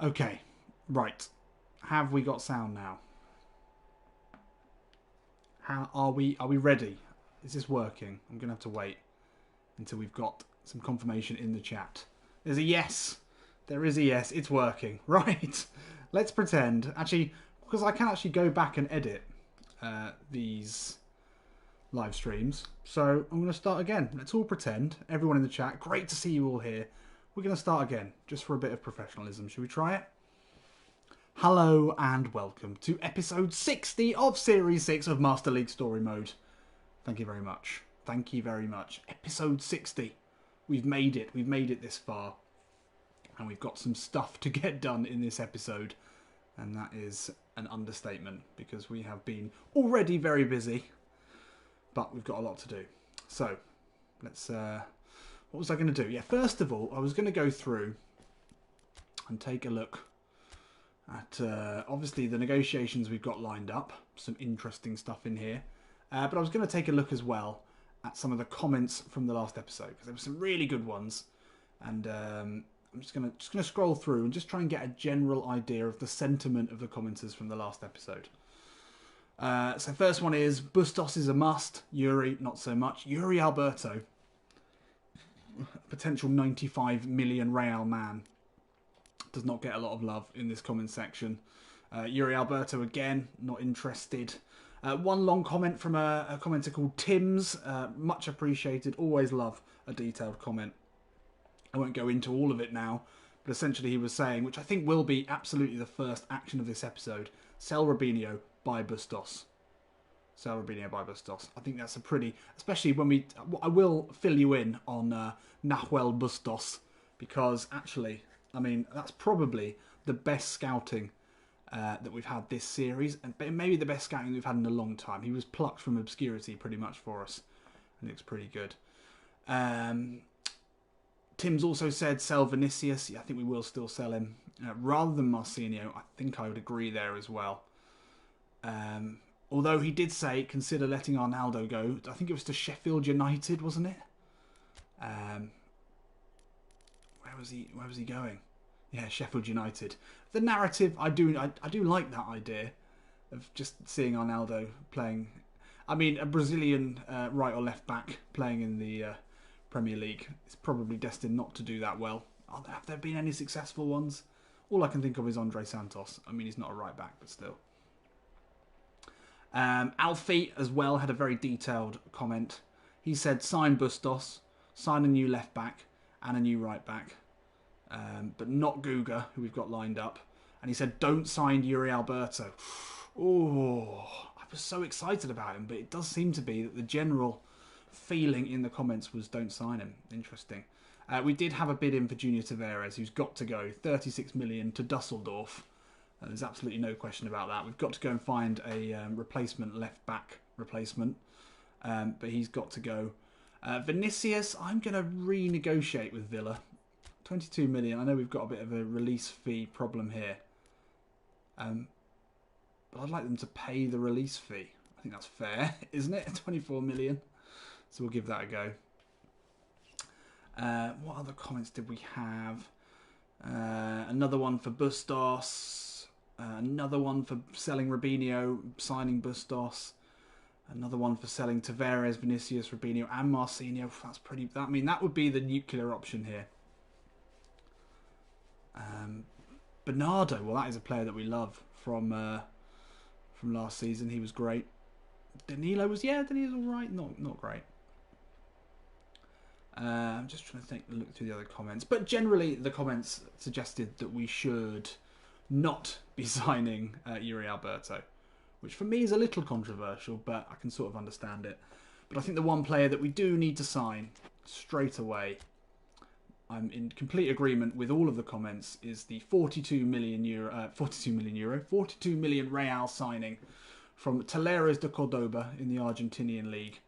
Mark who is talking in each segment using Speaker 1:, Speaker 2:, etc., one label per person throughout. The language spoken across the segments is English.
Speaker 1: Okay, right. Have we got sound now? How are we? Are we ready? Is this working? I'm gonna have to wait until we've got some confirmation in the chat. There's a yes. There is a yes. It's working. Right. Let's pretend. Actually, because I can actually go back and edit these live streams. So I'm going to start again. Let's all pretend. Everyone in the chat. Great to see you all here. We're going to start again, just for a bit of professionalism. Should we try it? Hello and welcome to episode 60 of Series 6 of Master League Story Mode. Thank you very much. Thank you very much. Episode 60. We've made it. We've made it this far. And we've got some stuff to get done in this episode. And that is an understatement, because we have been already very busy. But we've got a lot to do. So, let's... what was I going to do? Yeah, first of all, I was going to go through and take a look at, obviously, the negotiations we've got lined up. Some interesting stuff in here. But I was going to take a look as well at some of the comments from the last episode, because there were some really good ones. And I'm just gonna scroll through and just try and get a general idea of the sentiment of the commenters from the last episode. So first one is, Bustos is a must. Yuri, not so much. Yuri Alberto, potential 95 million Real man, does not get a lot of love in this comment section. Yuri Alberto, again, not interested. One long comment from a commenter called Tim's. Much appreciated. Always love a detailed comment. I won't go into all of it now, but essentially he was saying, which I think will be absolutely the first action of this episode, sell Robinho, buy Bustos. Sell Robinho, buy Bustos. I think that's a pretty... Especially when we... I will fill you in on Nahuel Bustos, because actually, I mean, that's probably the best scouting that we've had this series, and maybe the best scouting we've had in a long time. He was plucked from obscurity pretty much for us, and looks pretty good. Tim's also said sell Vinicius. Yeah, I think we will still sell him. Rather than Marcinho, I think I would agree there as well. Although he did say consider letting Arnaldo go. I think it was to Sheffield United, wasn't it? Where was he going? Yeah, Sheffield United. The narrative, I do like that idea of just seeing Arnaldo playing. I mean, a Brazilian right or left back playing in the Premier League is probably destined not to do that well. Have there been any successful ones? All I can think of is Andre Santos. I mean, he's not a right back, but still. Alfie as well had a very detailed comment. He said sign Bustos, sign a new left back and a new right back, but not Guga, who we've got lined up. And he said don't sign Yuri Alberto. Oh, I was so excited about him, but it does seem to be that the general feeling in the comments was don't sign him. Interesting. We did have a bid in for Junior Tavares, who's got to go. 36 million to Dusseldorf. There's absolutely no question about that. We've got to go and find a replacement left back replacement, but he's got to go. Vinicius, I'm going to renegotiate with Villa. 22 million. I know we've got a bit of a release fee problem here, but I'd like them to pay the release fee. I think that's fair, isn't it? 24 million. So we'll give that a go. What other comments did we have? Another one for Bustos. Another one for selling Robinho, signing Bustos. Another one for selling Tavares, Vinicius, Robinho, and Marcinho. That's pretty... I mean, that would be the nuclear option here. Bernardo. Well, that is a player that we love from last season. He was great. Danilo was... Yeah, Danilo's all right. Not great. I'm just trying to look through the other comments. But generally, the comments suggested that we should not be signing Yuri Alberto, which for me is a little controversial, but I can sort of understand it. But I think the one player that we do need to sign straight away, I'm in complete agreement with all of the comments, is the 42 million Real signing from Talleres de Cordoba in the Argentinian league,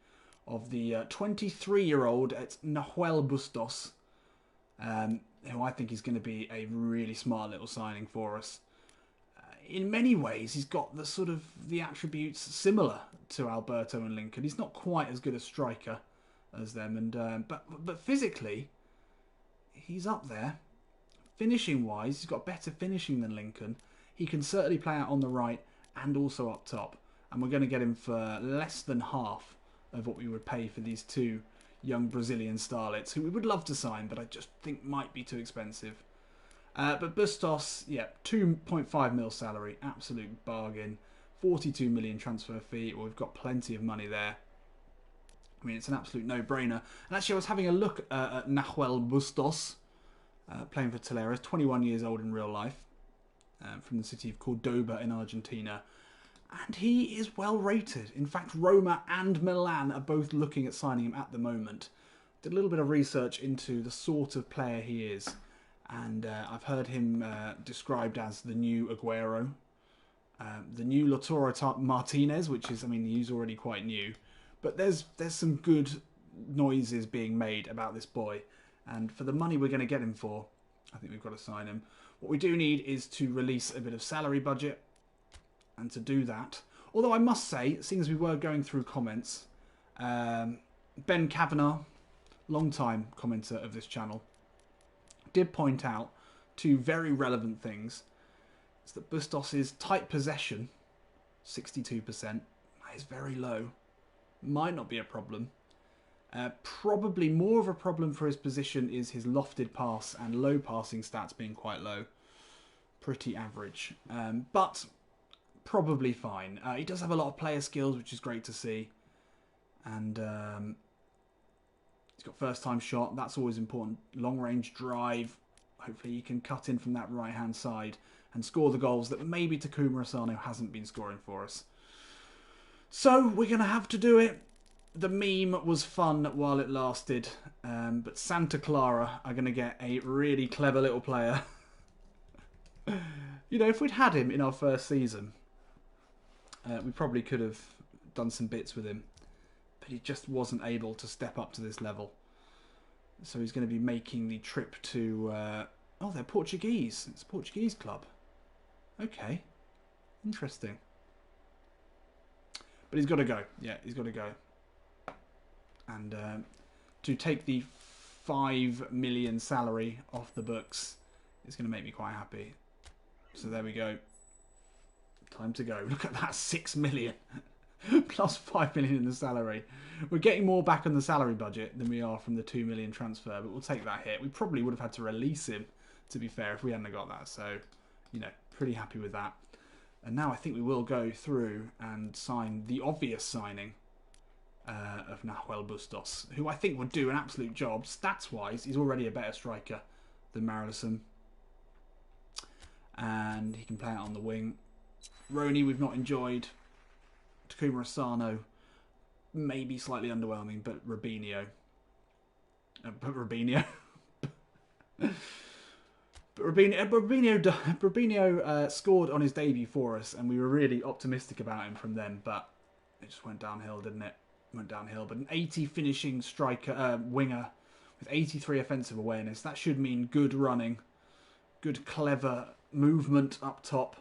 Speaker 1: of the 23-year-old at Nahuel Bustos, who I think is going to be a really smart little signing for us. In many ways, he's got the sort of the attributes similar to Alberto and Lincoln. He's not quite as good a striker as them, and but physically, he's up there. finishing-wise, he's got better finishing than Lincoln. He can certainly play out on the right and also up top. And we're going to get him for less than half of what we would pay for these two young Brazilian starlets, who we would love to sign, but I just think might be too expensive. But Bustos, yeah, 2.5 mil salary, absolute bargain. 42 million transfer fee. Well, we've got plenty of money there. I mean, it's an absolute no-brainer. And actually, I was having a look at Nahuel Bustos, playing for Talleres, 21 years old in real life, from the city of Cordoba in Argentina. And he is well rated. In fact, Roma and Milan are both looking at signing him at the moment. Did a little bit of research into the sort of player he is. And I've heard him described as the new Aguero. The new Lautaro Martinez, which is, I mean, he's already quite new. But there's some good noises being made about this boy. And for the money we're going to get him for, I think we've got to sign him. What we do need is to release a bit of salary budget. And to do that, although I must say, seeing as we were going through comments, Ben Kavanagh, long-time commenter of this channel, did point out two very relevant things. It's that Bustos' tight possession, 62%, that is very low. Might not be a problem. Probably more of a problem for his position is his lofted pass and low passing stats being quite low. Pretty average. But probably fine. He does have a lot of player skills, which is great to see. And he's got first-time shot. That's always important. Long-range drive. Hopefully he can cut in from that right-hand side and score the goals that maybe Takuma Asano hasn't been scoring for us. So we're going to have to do it. The meme was fun while it lasted. But Santa Clara are going to get a really clever little player. You know, if we'd had him in our first season, we probably could have done some bits with him. But he just wasn't able to step up to this level. So he's going to be making the trip to... oh, they're Portuguese. It's a Portuguese club. Okay. Interesting. But he's got to go. Yeah, he's got to go. And to take the 5 million salary off the books is going to make me quite happy. So there we go. Time to go. Look at that, 6 million. Plus 5 million in the salary. We're getting more back on the salary budget than we are from the 2 million transfer, but we'll take that hit. We probably would have had to release him, to be fair, if we hadn't got that. So, you know, pretty happy with that. And now I think we will go through and sign the obvious signing of Nahuel Bustos, who I think would do an absolute job. Stats-wise, he's already a better striker than MLSM. And he can play out on the wing. Roni we've not enjoyed. Takuma Asano, maybe slightly underwhelming, but Robinho. Robinho scored on his debut for us, and we were really optimistic about him from then, but it just went downhill, didn't it? Went downhill. But an 80 finishing striker, winger with 83 offensive awareness. That should mean good running, good clever movement up top.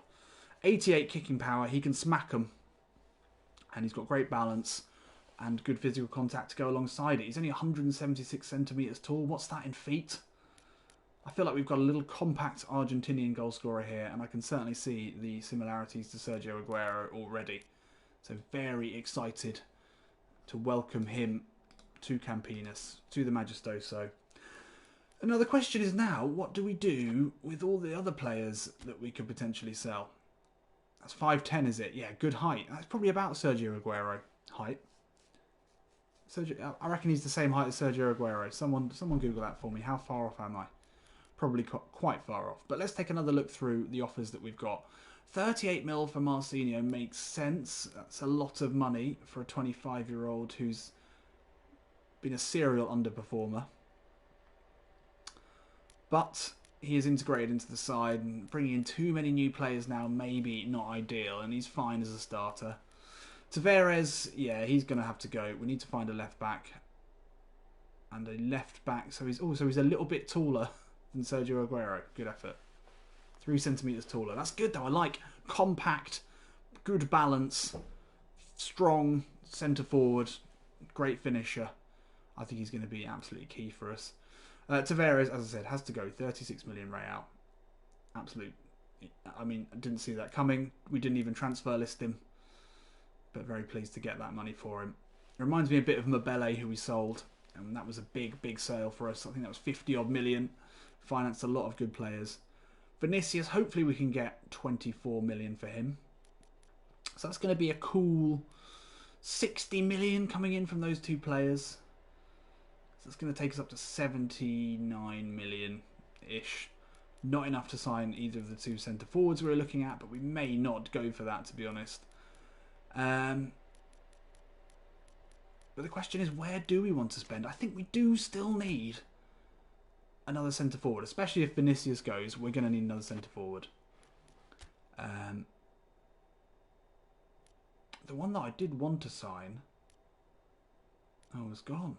Speaker 1: 88 kicking power. He can smack them. And he's got great balance and good physical contact to go alongside it. He's only 176 centimetres tall. What's that in feet? I feel like we've got a little compact Argentinian goalscorer here, and I can certainly see the similarities to Sergio Aguero already. So very excited to welcome him to Campinas, to the Majestoso. Another question is now, what do we do with all the other players that we could potentially sell? That's 5'10", is it? Yeah, good height. That's probably about Sergio Aguero height. I reckon he's the same height as Sergio Aguero. Someone Google that for me. How far off am I? Probably quite far off. But let's take another look through the offers that we've got. 38 mil for Marcinho makes sense. That's a lot of money for a 25-year-old who's been a serial underperformer. But he is integrated into the side, and bringing in too many new players now maybe not ideal, and he's fine as a starter. Tavares, yeah, he's going to have to go. We need to find a left back. And a left back, so he's a little bit taller than Sergio Aguero. Good effort. 3 centimetres taller. That's good though. I like compact, good balance, strong centre forward, great finisher. I think he's going to be absolutely key for us. Tavares, as I said, has to go. 36 million real. Absolute. I mean, I didn't see that coming. We didn't even transfer list him. But very pleased to get that money for him. It reminds me a bit of Mabele, who we sold. And that was a big, big sale for us. I think that was 50 odd million. Financed a lot of good players. Vinicius, hopefully we can get 24 million for him. So that's going to be a cool 60 million coming in from those two players. So it's going to take us up to 79 million-ish. Not enough to sign either of the two centre forwards we're looking at, but we may not go for that, to be honest. But the question is, where do we want to spend? I think we do still need another centre forward, especially if Vinicius goes. We're going to need another centre forward. The one that I did want to sign, was gone.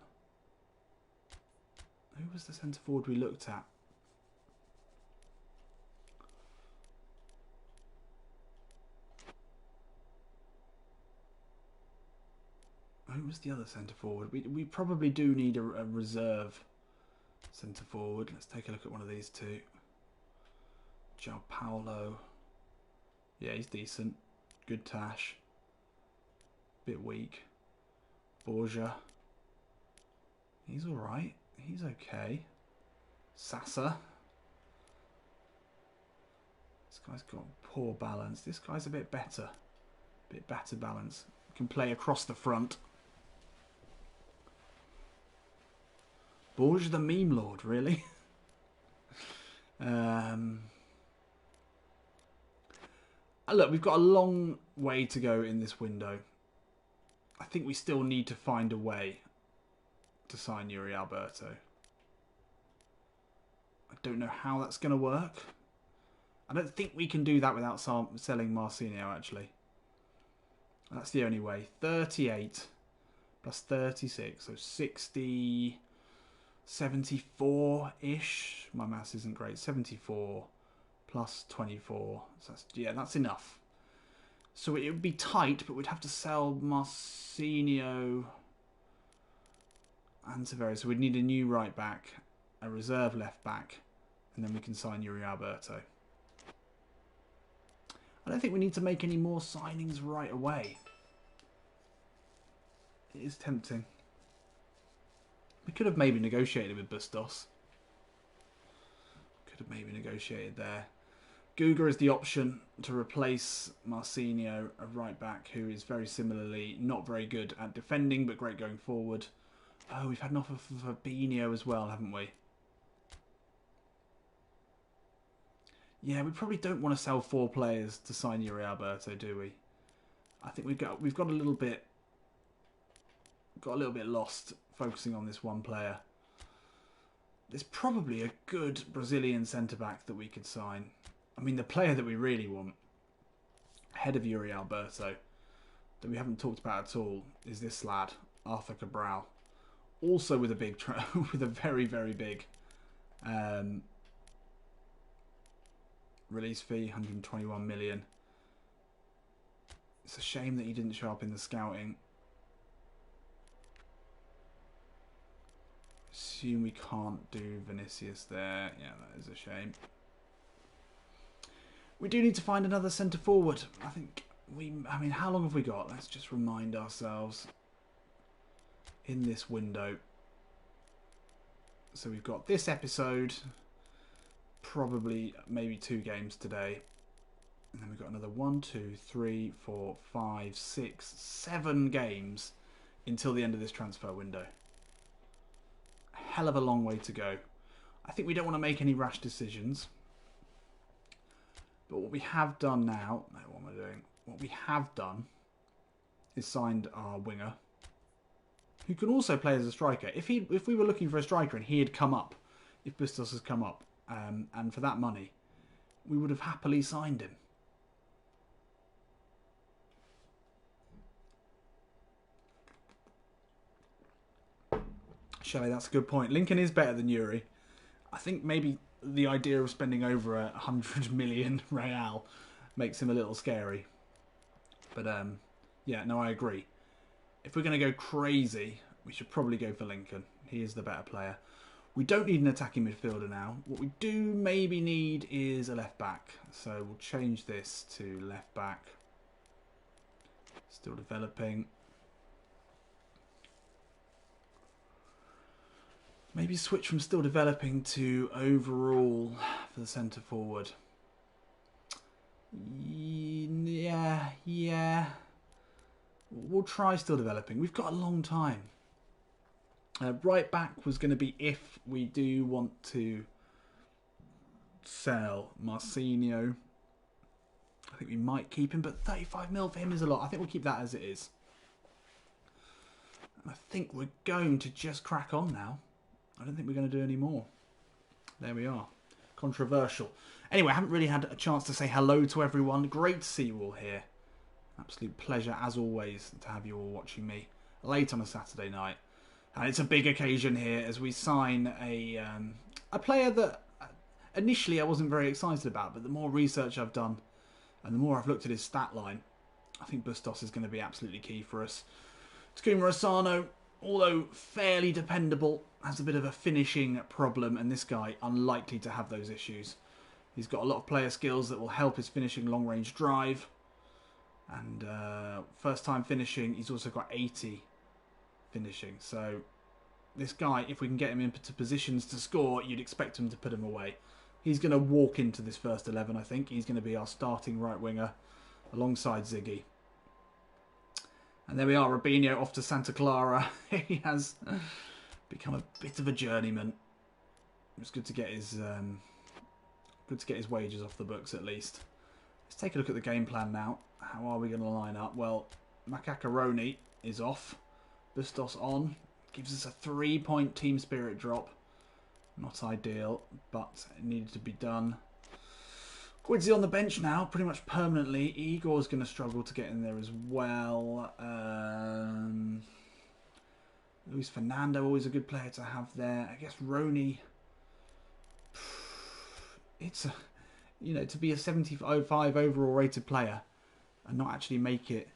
Speaker 1: Who was the centre forward we looked at? Who was the other centre forward? We probably do need a reserve centre forward. Let's take a look at one of these two. Sao Paulo. Yeah, he's decent. Good tash. Bit weak. Borja. He's alright. He's okay. Sasa. This guy's got poor balance. This guy's a bit better. Bit better balance. Can play across the front. Borja the meme lord, really? Look, we've got a long way to go in this window. I think we still need to find a way to sign Yuri Alberto. I don't know how that's going to work. I don't think we can do that without selling Marcinho, actually. That's the only way. 38 plus 36, so 60... 74-ish. My maths isn't great. 74 plus 24. So that's enough. So it would be tight, but we'd have to sell Marcinho and Tavares. So we'd need a new right back, a reserve left back, and then we can sign Yuri Alberto. I don't think we need to make any more signings right away. It is tempting. We could have maybe negotiated with Bustos. Could have maybe negotiated there. Guga is the option to replace Marcinho, a right back who is very similarly not very good at defending but great going forward. Oh, we've had an offer for Fabinho as well, haven't we? Yeah, we probably don't want to sell 4 players to sign Yuri Alberto, do we? I think we've got a little bit lost focusing on this one player. There's probably a good Brazilian centre-back that we could sign. I mean, the player that we really want, ahead of Yuri Alberto, that we haven't talked about at all, is this lad, Arthur Cabral. Also with a big, with a very, very big release fee, 121 million. It's a shame that he didn't show up in the scouting. Assume we can't do Vinicius there. Yeah, that is a shame. We do need to find another centre forward. I mean, how long have we got? Let's just remind ourselves in this window. So we've got this episode, probably maybe 2 games today. And then we've got another 1, 2, 3, 4, 5, 6, 7 games until the end of this transfer window. Hell of a long way to go. I think we don't want to make any rash decisions. But what we have done now... No, what am I doing? What we have done is signed our winger, who can also play as a striker. If we were looking for a striker and he had come up, if Bustos has come up, and for that money, we would have happily signed him. Shelley, that's a good point. Lincoln is better than Yuri. I think maybe the idea of spending over 100 million real makes him a little scary. But yeah, no, I agree. If we're going to go crazy, we should probably go for Lincoln. He is the better player. We don't need an attacking midfielder now. What we do maybe need is a left back. So we'll change this to left back. Still developing. Maybe switch from still developing to overall for the centre forward. Yeah. We'll try still developing. We've got a long time. Right back was going to be if we do want to sell Marcinho. I think we might keep him, but 35 mil for him is a lot. I think we'll keep that as it is. And I think we're going to just crack on now. I don't think we're going to do any more. There we are. Controversial. Anyway, I haven't really had a chance to say hello to everyone. Great to see you all here. Absolute pleasure, as always, to have you all watching me late on a Saturday night. And it's a big occasion here as we sign a player that initially I wasn't very excited about, but the more research I've done and the more I've looked at his stat line, I think Bustos is going to be absolutely key for us. Takuma Asano, although fairly dependable, has a bit of a finishing problem, and this guy unlikely to have those issues. He's got a lot of player skills that will help his finishing long-range drive. And first time finishing, he's also got 80 finishing. So this guy, if we can get him into positions to score, you'd expect him to put him away. He's going to walk into this first 11, I think. He's going to be our starting right winger alongside Ziggy. And there we are, Robinho off to Santa Clara. He has become a bit of a journeyman. It's good to get his wages off the books at least. Let's take a look at the game plan now. How are we going to line up? Well, Macacaroni is off. Bustos on. Gives us a 3-point team spirit drop. Not ideal, but it needed to be done. Quidzy on the bench now, pretty much permanently. Igor's going to struggle to get in there as well. Luis Fernando, always a good player to have there. I guess Roni. It's a, you know, to be a 75 overall rated player and not actually make it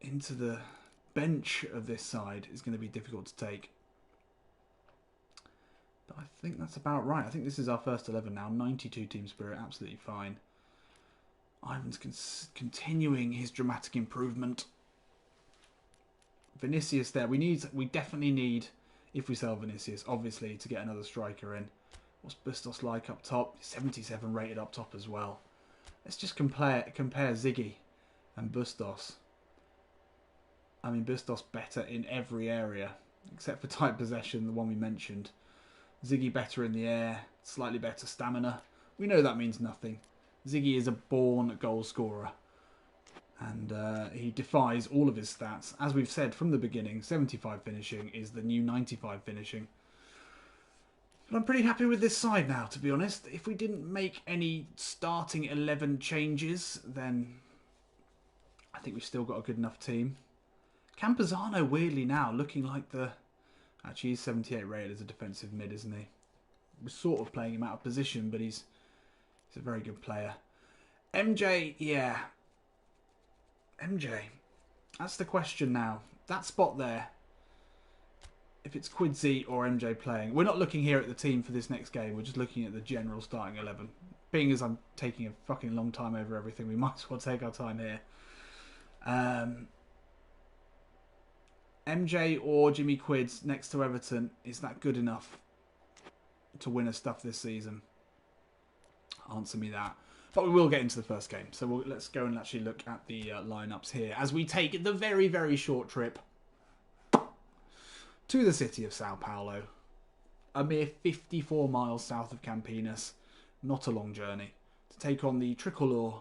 Speaker 1: into the bench of this side is going to be difficult to take. But I think that's about right. I think this is our first 11 now. 92 team spirit, absolutely fine. Ivan's continuing his dramatic improvement. Vinicius there. We definitely need, if we sell Vinicius, obviously, to get another striker in. What's Bustos like up top? 77 rated up top as well. Let's just compare Ziggy and Bustos. I mean, Bustos better in every area, except for tight possession, the one we mentioned. Ziggy better in the air, slightly better stamina. We know that means nothing. Ziggy is a born goal scorer. And he defies all of his stats. As we've said from the beginning, 75 finishing is the new 95 finishing. But I'm pretty happy with this side now, to be honest. If we didn't make any starting 11 changes, then I think we've still got a good enough team. Campazano, weirdly now, looking like the... Actually, he's 78 rated as a defensive mid, isn't he? We're sort of playing him out of position, but he's a very good player. MJ, yeah. MJ. That's the question now. That spot there. If it's Quidzy or MJ playing. We're not looking here at the team for this next game. We're just looking at the general starting 11. Being as I'm taking a fucking long time over everything, we might as well take our time here. MJ or Jimmy Quids next to Everton, is that good enough to win us stuff this season? Answer me that. But we will get into the first game. So let's go and actually look at the lineups here as we take the very, very short trip to the city of Sao Paulo. A mere 54 miles south of Campinas. Not a long journey. To take on the Tricolor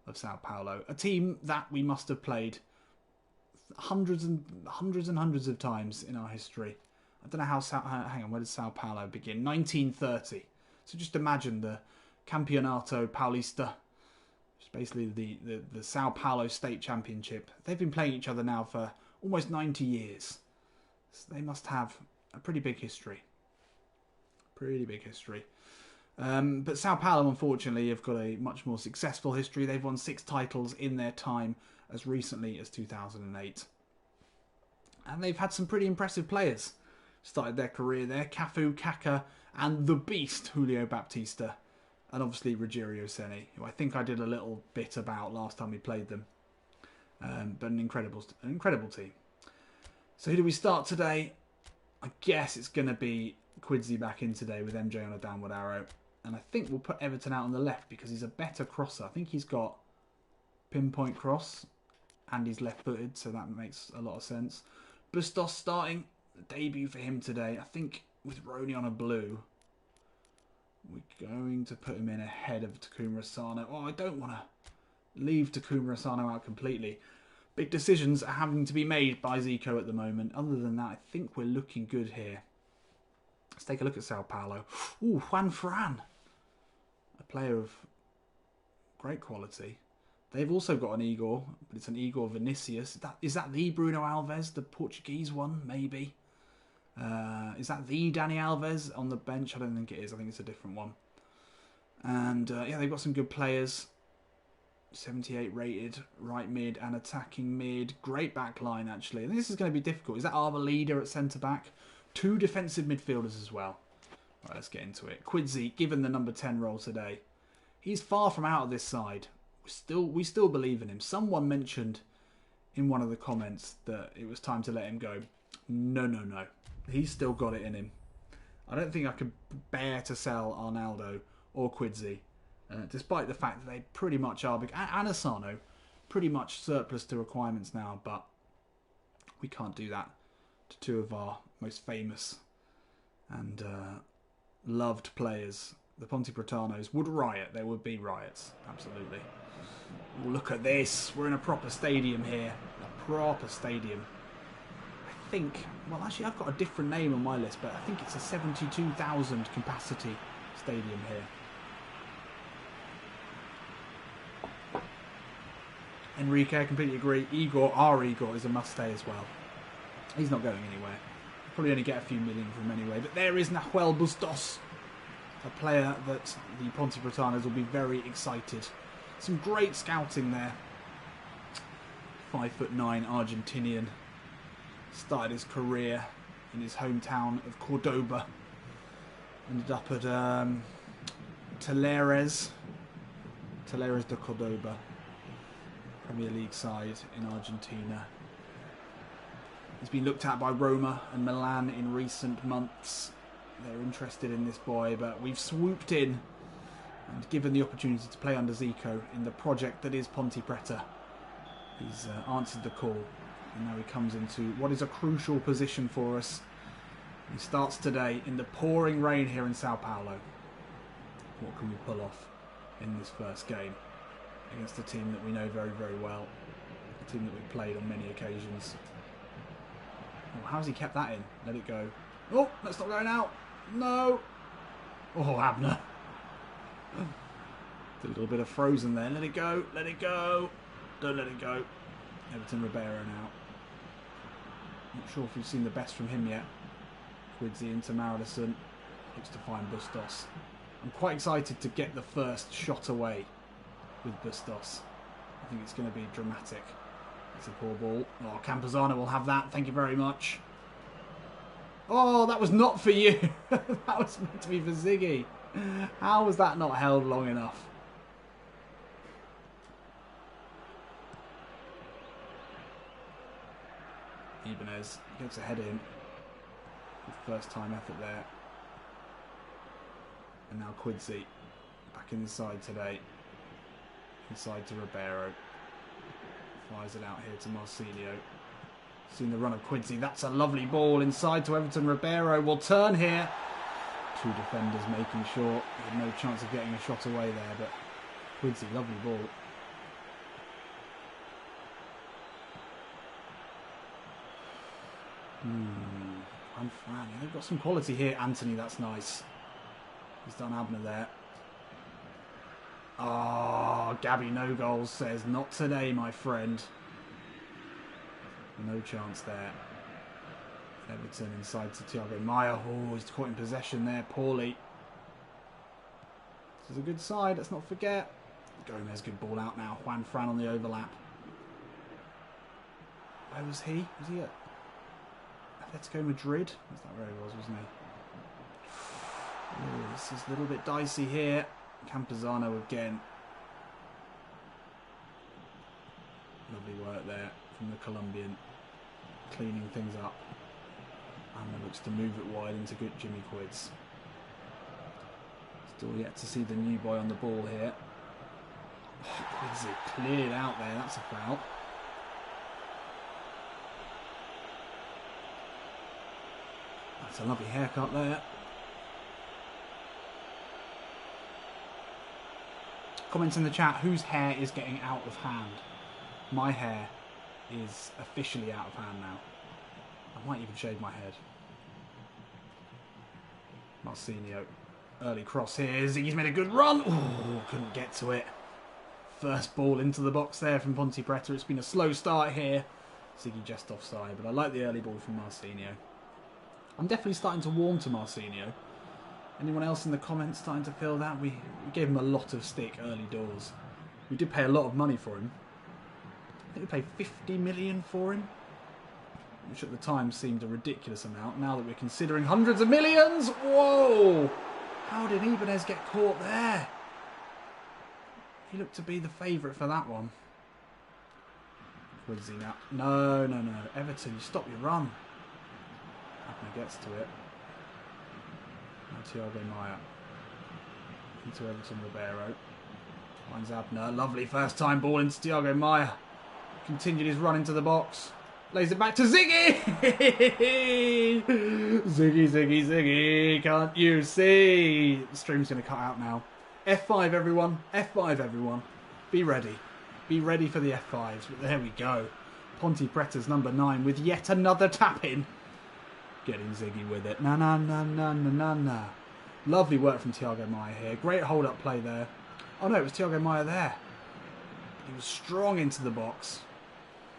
Speaker 1: of Sao Paulo. A team that we must have played hundreds of times in our history. I don't know how hang on, where did Sao Paulo begin? 1930. So just imagine the Campeonato Paulista, which is basically the Sao Paulo State Championship. They've been playing each other now for almost 90 years. So they must have a pretty big history. Pretty big history. But Sao Paulo, unfortunately, have got a much more successful history. They've won 6 titles in their time as recently as 2008. And they've had some pretty impressive players. started their career there. Cafu, Kaka, and the beast, Julio Baptista. And obviously Rogério Ceni, who I think I did a little bit about last time we played them. But an incredible team. So who do we start today? I guess it's going to be Quidsey back in today with MJ on a downward arrow. And I think we'll put Everton out on the left because he's a better crosser. I think he's got pinpoint cross and he's left-footed, so that makes a lot of sense. Bustos starting. Debut for him today. I think with Rony on a blue, we're going to put him in ahead of Takuma Asano. Oh, I don't want to leave Takuma Asano out completely. Big decisions are having to be made by Zico at the moment. Other than that, I think we're looking good here. Let's take a look at Sao Paulo. Ooh, Juan Fran. A player of great quality. They've also got an Igor, but it's an Igor Vinicius. Is that the Bruno Alves, the Portuguese one? Maybe. Is that the Dani Alves on the bench? I don't think it is. I think it's a different one. And yeah, they've got some good players. 78 rated, right mid and attacking mid. Great back line, actually. I think this is going to be difficult. Is that our leader at centre-back? 2 defensive midfielders as well. All right, let's get into it. Quidsey, given the number 10 role today. He's far from out of this side. We still believe in him. Someone mentioned in one of the comments that it was time to let him go. No. He's still got it in him. I don't think I could bear to sell Arnaldo or Quidsey. Despite the fact that they pretty much are big. And Asano, pretty much surplus to requirements now, but we can't do that to 2 of our most famous and loved players. The Pontepretanos would riot. There would be riots, absolutely. Ooh, look at this. We're in a proper stadium here. A proper stadium. I think, well, actually, I've got a different name on my list, but I think it's a 72,000 capacity stadium here. Enrique, I completely agree. Our Igor is a must-stay as well. He's not going anywhere. Probably only get a few million from him anyway. But there is Nahuel Bustos, a player that the Pontepretanos will be very excited. Some great scouting there. 5'9" Argentinian. Started his career in his hometown of Cordoba. Ended up at Talleres de Cordoba. Premier League side in Argentina. He's been looked at by Roma and Milan in recent months. They're interested in this boy, but we've swooped in and given the opportunity to play under Zico in the project that is Ponte Preta. He's answered the call, and now he comes into what is a crucial position for us. He starts today in the pouring rain here in Sao Paulo. What can we pull off in this first game against a team that we know very, very well, a team that we've played on many occasions? Oh, how's he kept that in? Let it go. Oh, that's not going out. No. Oh, Abner. A little bit of frozen there. Let it go. Let it go. Don't let it go. Everton Ribeiro now. Not sure if we've seen the best from him yet. Quidsey into Maradison. Looks to find Bustos. I'm quite excited to get the first shot away with Bustos. I think it's going to be dramatic. It's a poor ball. Oh, Campazano will have that. Thank you very much. Oh, that was not for you. That was meant to be for Ziggy. How was that not held long enough? Ibanez gets a head in. First time effort there. And now Quidsey back in the side today. Inside to Ribeiro. Flies it out here to Marcelio. Seen the run of Quidsey. That's a lovely ball inside to Everton. Ribeiro will turn here. 2 defenders making sure. He had no chance of getting a shot away there, but Quidsey, lovely ball. I'm Fran. They've got some quality here. Anthony, that's nice. He's done Abner there. Oh, Gabby No Goals says, not today, my friend. No chance there. Everton inside to Thiago Maia. Oh, he's caught in possession there, poorly. This is a good side, let's not forget. Gomez, good ball out now. Juan Fran on the overlap. Where was he? Was he at Atletico Madrid. That's that where he was, wasn't he? Ooh, this is a little bit dicey here. Campuzano again. Lovely work there from the Colombian. Cleaning things up. And looks to move it wide into good Jimmy Quids. Still yet to see the new boy on the ball here. Oh, Quids cleared out there. That's a foul. That's a lovely haircut there. Comments in the chat, whose hair is getting out of hand? My hair is officially out of hand now. I might even shave my head. Marcinho. Early cross here. Ziggy's made a good run. Ooh, couldn't get to it. First ball into the box there from Ponte Preta. It's been a slow start here. Ziggy just offside, but I like the early ball from Marcinho. I'm definitely starting to warm to Marcinho. Anyone else in the comments starting to feel that? We gave him a lot of stick early doors. We did pay a lot of money for him. I think we paid 50 million for him, which at the time seemed a ridiculous amount. Now that we're considering hundreds of millions, whoa! How did Ibanez get caught there? He looked to be the favourite for that one. Where's he now? No. Everton, you stop your run. Abner gets to it. Now Thiago Maia. Into Everton Ribeiro. Finds Abner. Lovely first time ball into Thiago Maia. Continued his run into the box. Lays it back to Ziggy! Ziggy, can't you see? The stream's going to cut out now. F5 everyone, F5 everyone. Be ready. Be ready for the F5s. But there we go. Ponte Preta's number 9 with yet another tap-in. Getting Ziggy with it. Na. Lovely work from Thiago Maia here. Great hold-up play there. Oh no, it was Thiago Maia there. He was strong into the box.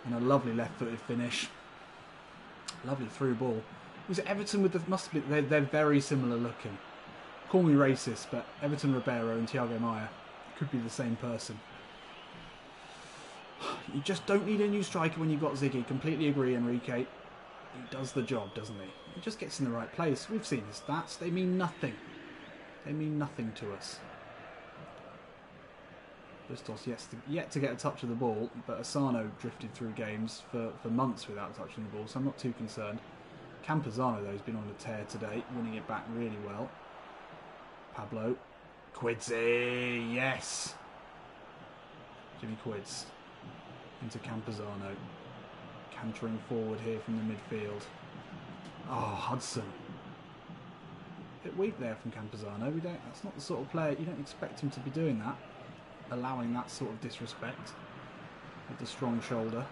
Speaker 1: And a lovely left-footed finish. Lovely through ball. Was it Everton with the... Must be... They're very similar looking. Call me racist, but Everton Ribeiro and Thiago Maia could be the same person. You just don't need a new striker when you've got Ziggy. Completely agree, Enrique. He does the job, doesn't he? He just gets in the right place. We've seen his stats. They mean nothing. They mean nothing to us. Bustos yet to get a touch of the ball, but Asano drifted through games for months without touching the ball, so I'm not too concerned. Campuzano, though, has been on a tear today, winning it back really well. Pablo. Quidsy, yes! Jimmy Quids into Campuzano. Cantering forward here from the midfield. Oh, Hudson. A bit weak there from Campuzano. That's not the sort of player, you don't expect him to be doing that. Allowing that sort of disrespect with the strong shoulder.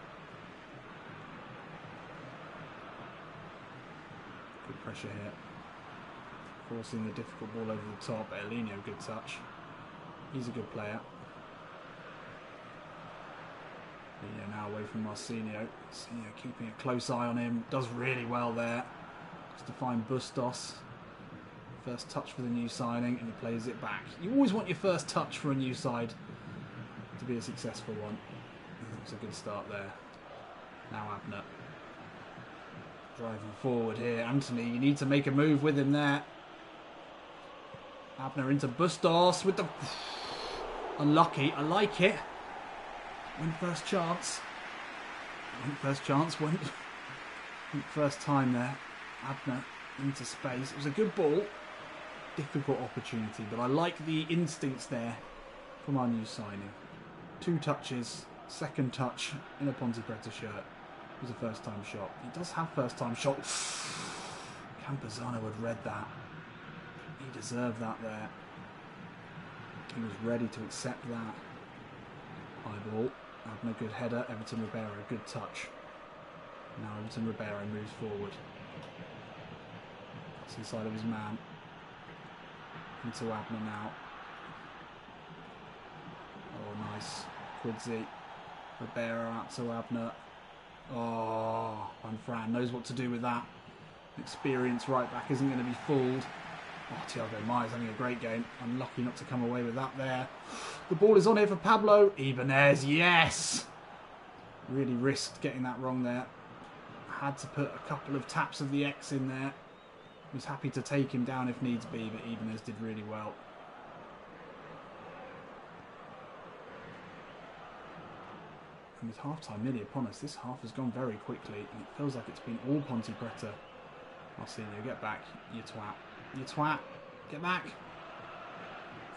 Speaker 1: Good pressure here. Forcing the difficult ball over the top. Elinho, good touch. He's a good player. Elinho now away from Marcinho. Marcinho keeping a close eye on him. Does really well there. Just to find Bustos. First touch for the new signing, and he plays it back. You always want your first touch for a new side to be a successful one. It's a good start there. Now Abner. Driving forward here. Anthony, you need to make a move with him there. Abner into Bustos with the... Unlucky. I like it. Went first chance. Went first time there. Abner into space. It was a good ball. Difficult opportunity, but I like the instincts there from our new signing. 2 touches, second touch in a Ponte Preta shirt. It was a first time shot. He does have first time shot. Campuzano had read that. He deserved that there. He was ready to accept that. High ball. Abner, good header. Everton Ribeiro, good touch. Now Everton Ribeiro moves forward. That's inside of his man. Into Abner now. Oh, nice. Quidsy. Ribeiro out to Abner. Oh, Van Fran knows what to do with that. Experienced right back isn't going to be fooled. Oh, Thiago Maia's having a great game. Unlucky not to come away with that there. The ball is on here for Pablo. Ibanez, yes! Really risked getting that wrong there. had to put a couple of taps of the X in there. Was happy to take him down if needs be, but Ibanez did really well. And with half-time nearly upon us, this half has gone very quickly, and it feels like it's been all Ponte Preta. Marcinho, get back, you twat. You twat, get back.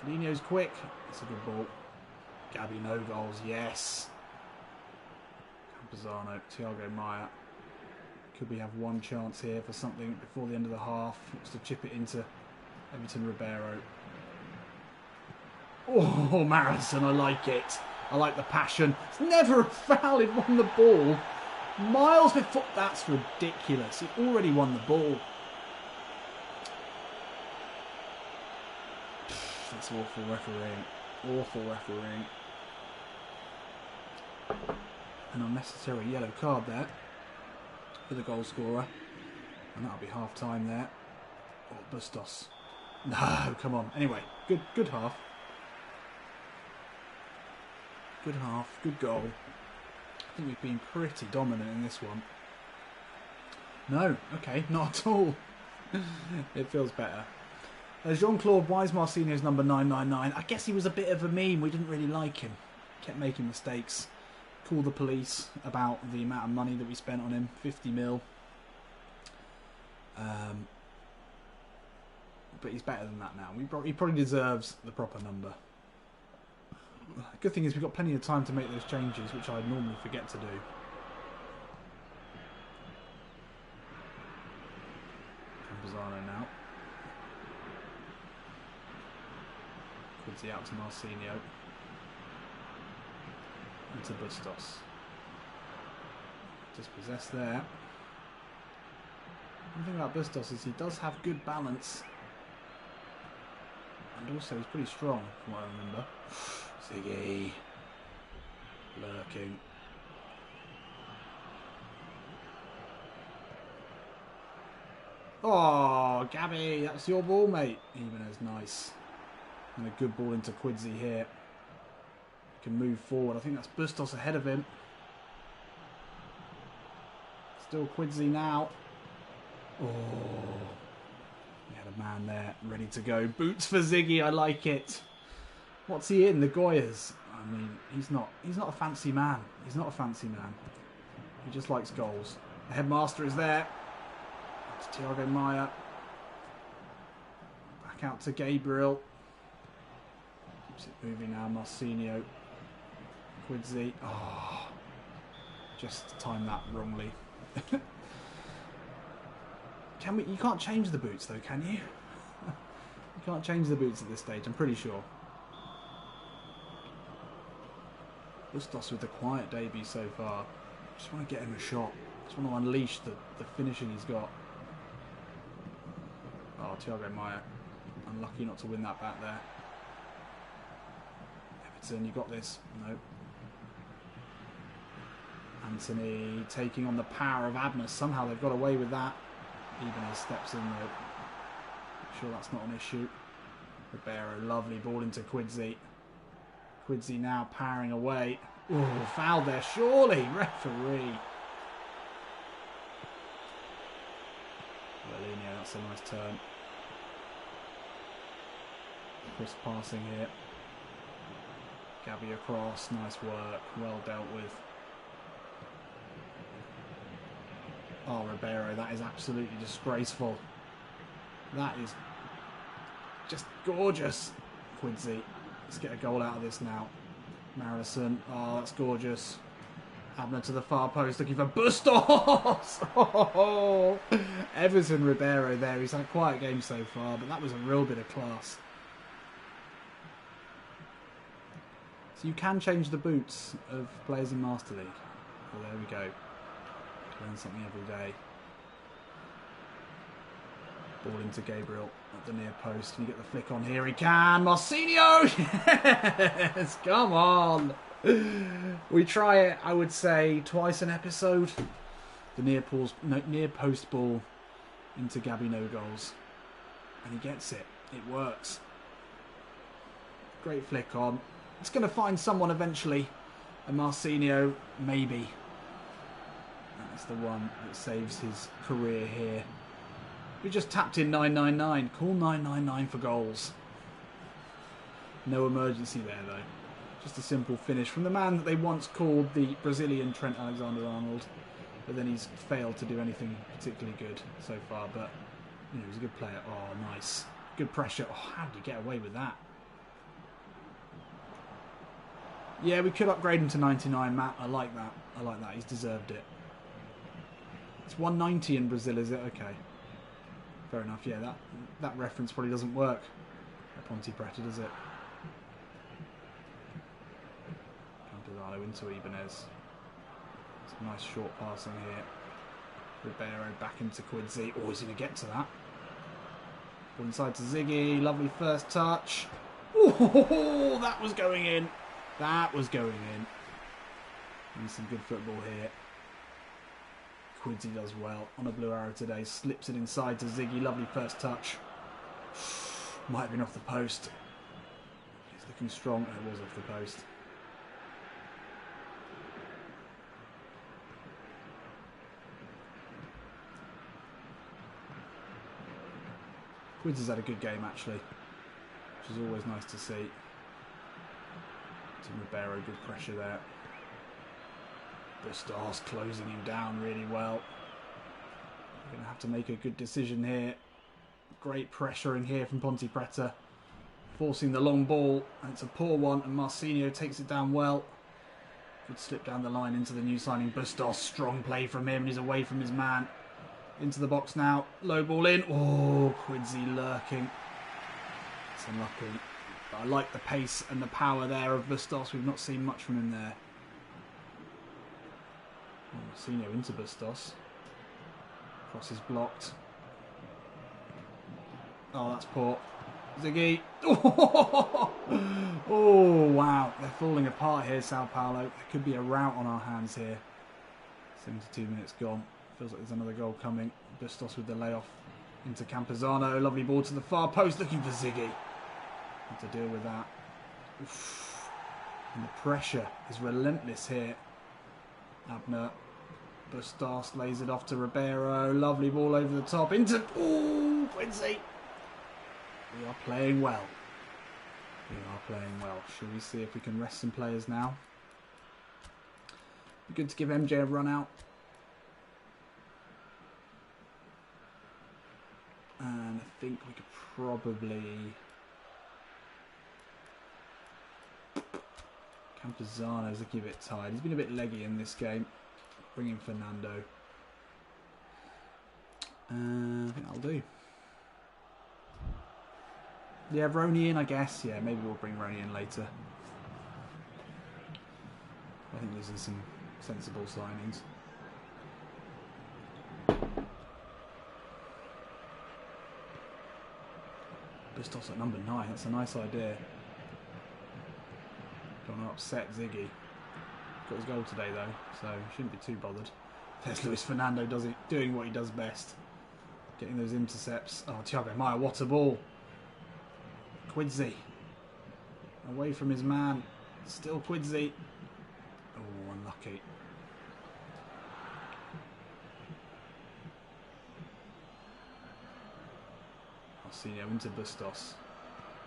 Speaker 1: Fernandinho's quick. That's a good ball. Gabby, no goals, yes. Campuzano, Thiago Maia. Could we have one chance here for something before the end of the half? Looks to chip it into Everton Ribeiro. Oh, Marison, I like it. I like the passion. It's never a foul. He'd won the ball. Miles before. That's ridiculous. He already won the ball. That's awful refereeing. Awful refereeing. An unnecessary yellow card there for the goal scorer. And that'll be half time there. Oh, Bustos. No, come on. Anyway, good half. Good half, good goal. I think we've been pretty dominant in this one. No, okay, not at all. It feels better. Jean-Claude, why is Marcinho's number 999? I guess he was a bit of a meme. We didn't really like him. Kept making mistakes. Call the police about the amount of money that we spent on him. 50 mil. But he's better than that now. He probably deserves the proper number. Good thing is we've got plenty of time to make those changes, which I'd normally forget to do. Campuzano now. Quincy out to Marcinho. And to Bustos. Dispossessed there. One thing about Bustos is he does have good balance. And also he's pretty strong, from what I remember. Ziggy. Lurking. Oh, Gabby, that's your ball, mate. Ibanez, nice. And a good ball into Quidzy here. Can move forward. I think that's Bustos ahead of him. Still Quidzy now. Oh. We had a man there ready to go. Boots for Ziggy, I like it. What's he in? The Goias. I mean, he's not a fancy man. He's not a fancy man. He just likes goals. The headmaster is there. It's Thiago Maia. Back out to Gabriel. Keeps it moving now. Marcinho. Quidzy. Oh, just timed that wrongly. You can't change the boots though, can you? You can't change the boots at this stage, I'm pretty sure. Bustos with the quiet debut so far. Just want to get him a shot. Just want to unleash the finishing he's got. Oh, Thiago Maia. Unlucky not to win that back there. Everton, you got this. No. Anthony taking on the power of Abner. Somehow they've got away with that. Ibanez steps in though. I'm sure that's not an issue. Ribeiro, lovely ball into Quidzy. Quidzy now powering away. Oh, foul there, surely. Referee. Wellinho, that's a nice turn. Crisp passing here. Gabby across, nice work, well dealt with. Oh, Ribeiro, that is absolutely disgraceful. That is just gorgeous. Quidzy, let's get a goal out of this now. Marison, oh, that's gorgeous. Abner to the far post, looking for Bustos! Oh, Everton Ribeiro there. He's had a quiet game so far, but that was a real bit of class. So you can change the boots of players in Master League. Well, there we go. Learn something every day. Ball into Gabriel at the near post. Can you get the flick on here? He can. Marcinho! Yes! Come on! We try it, I would say, twice an episode. The near post ball into Gabby, no goals. And he gets it. It works. Great flick on. It's going to find someone eventually. And Marcinho, maybe. That's the one that saves his career here. We just tapped in 999. Call 999 for goals. No emergency there, though. Just a simple finish from the man that they once called the Brazilian Trent Alexander-Arnold. But then he's failed to do anything particularly good so far. But, you know, he's a good player. Oh, nice. Good pressure. Oh, how did you get away with that? Yeah, we could upgrade him to 99, Matt. I like that. I like that. He's deserved it. It's 190 in Brazil, is it? Okay. Fair enough. Yeah, that reference probably doesn't work at Ponte Preta, does it? Campuzano into Ibanez. Some nice short passing here. Ribeiro back into Quincy. Oh, he's going to get to that. Ball inside to Ziggy. Lovely first touch. Oh, that was going in. That was going in. And some good football here. Quincy does well on a blue arrow today. Slips it inside to Ziggy. Lovely first touch. Might have been off the post. He's looking strong. It was off the post. Quincy's had a good game actually, which is always nice to see. To Ribeiro, good pressure there. Bustos closing him down really well. We're going to have to make a good decision here. Great pressure in here from Ponte Preta. Forcing the long ball, and it's a poor one, and Marcinho takes it down well. Good slip down the line into the new signing Bustos. Strong play from him, and he's away from his man. Into the box now. Low ball in. Oh, Quincy lurking. It's unlucky. But I like the pace and the power there of Bustos. We've not seen much from him there. Marcinho into Bustos. Cross is blocked. Oh, that's poor. Ziggy. Oh, wow. They're falling apart here, Sao Paulo. There could be a rout on our hands here. 72 minutes gone. Feels like there's another goal coming. Bustos with the layoff into Campuzano. Lovely ball to the far post. Looking for Ziggy. Have to deal with that. Oof. And the pressure is relentless here. Abner. Bustos lays it off to Ribeiro. Lovely ball over the top. Into... Oh, Quincy. We are playing well. We are playing well. Shall we see if we can rest some players now? Be good to give MJ a run out. And I think we could probably... Campuzano's looking a bit tired. He's been a bit leggy in this game. Bring in Fernando. I think that'll do. Yeah, Roney in, I guess. Yeah, maybe we'll bring Roney in later. I think these are some sensible signings. Bustos at number 9. That's a nice idea. Don't want to upset Ziggy. Got his goal today though, so shouldn't be too bothered. There's Luis Fernando doing what he does best. Getting those intercepts. Oh, Thiago Maia, what a ball. Quincy. Away from his man. Still Quincy. Oh, unlucky. Marcinho into Bustos.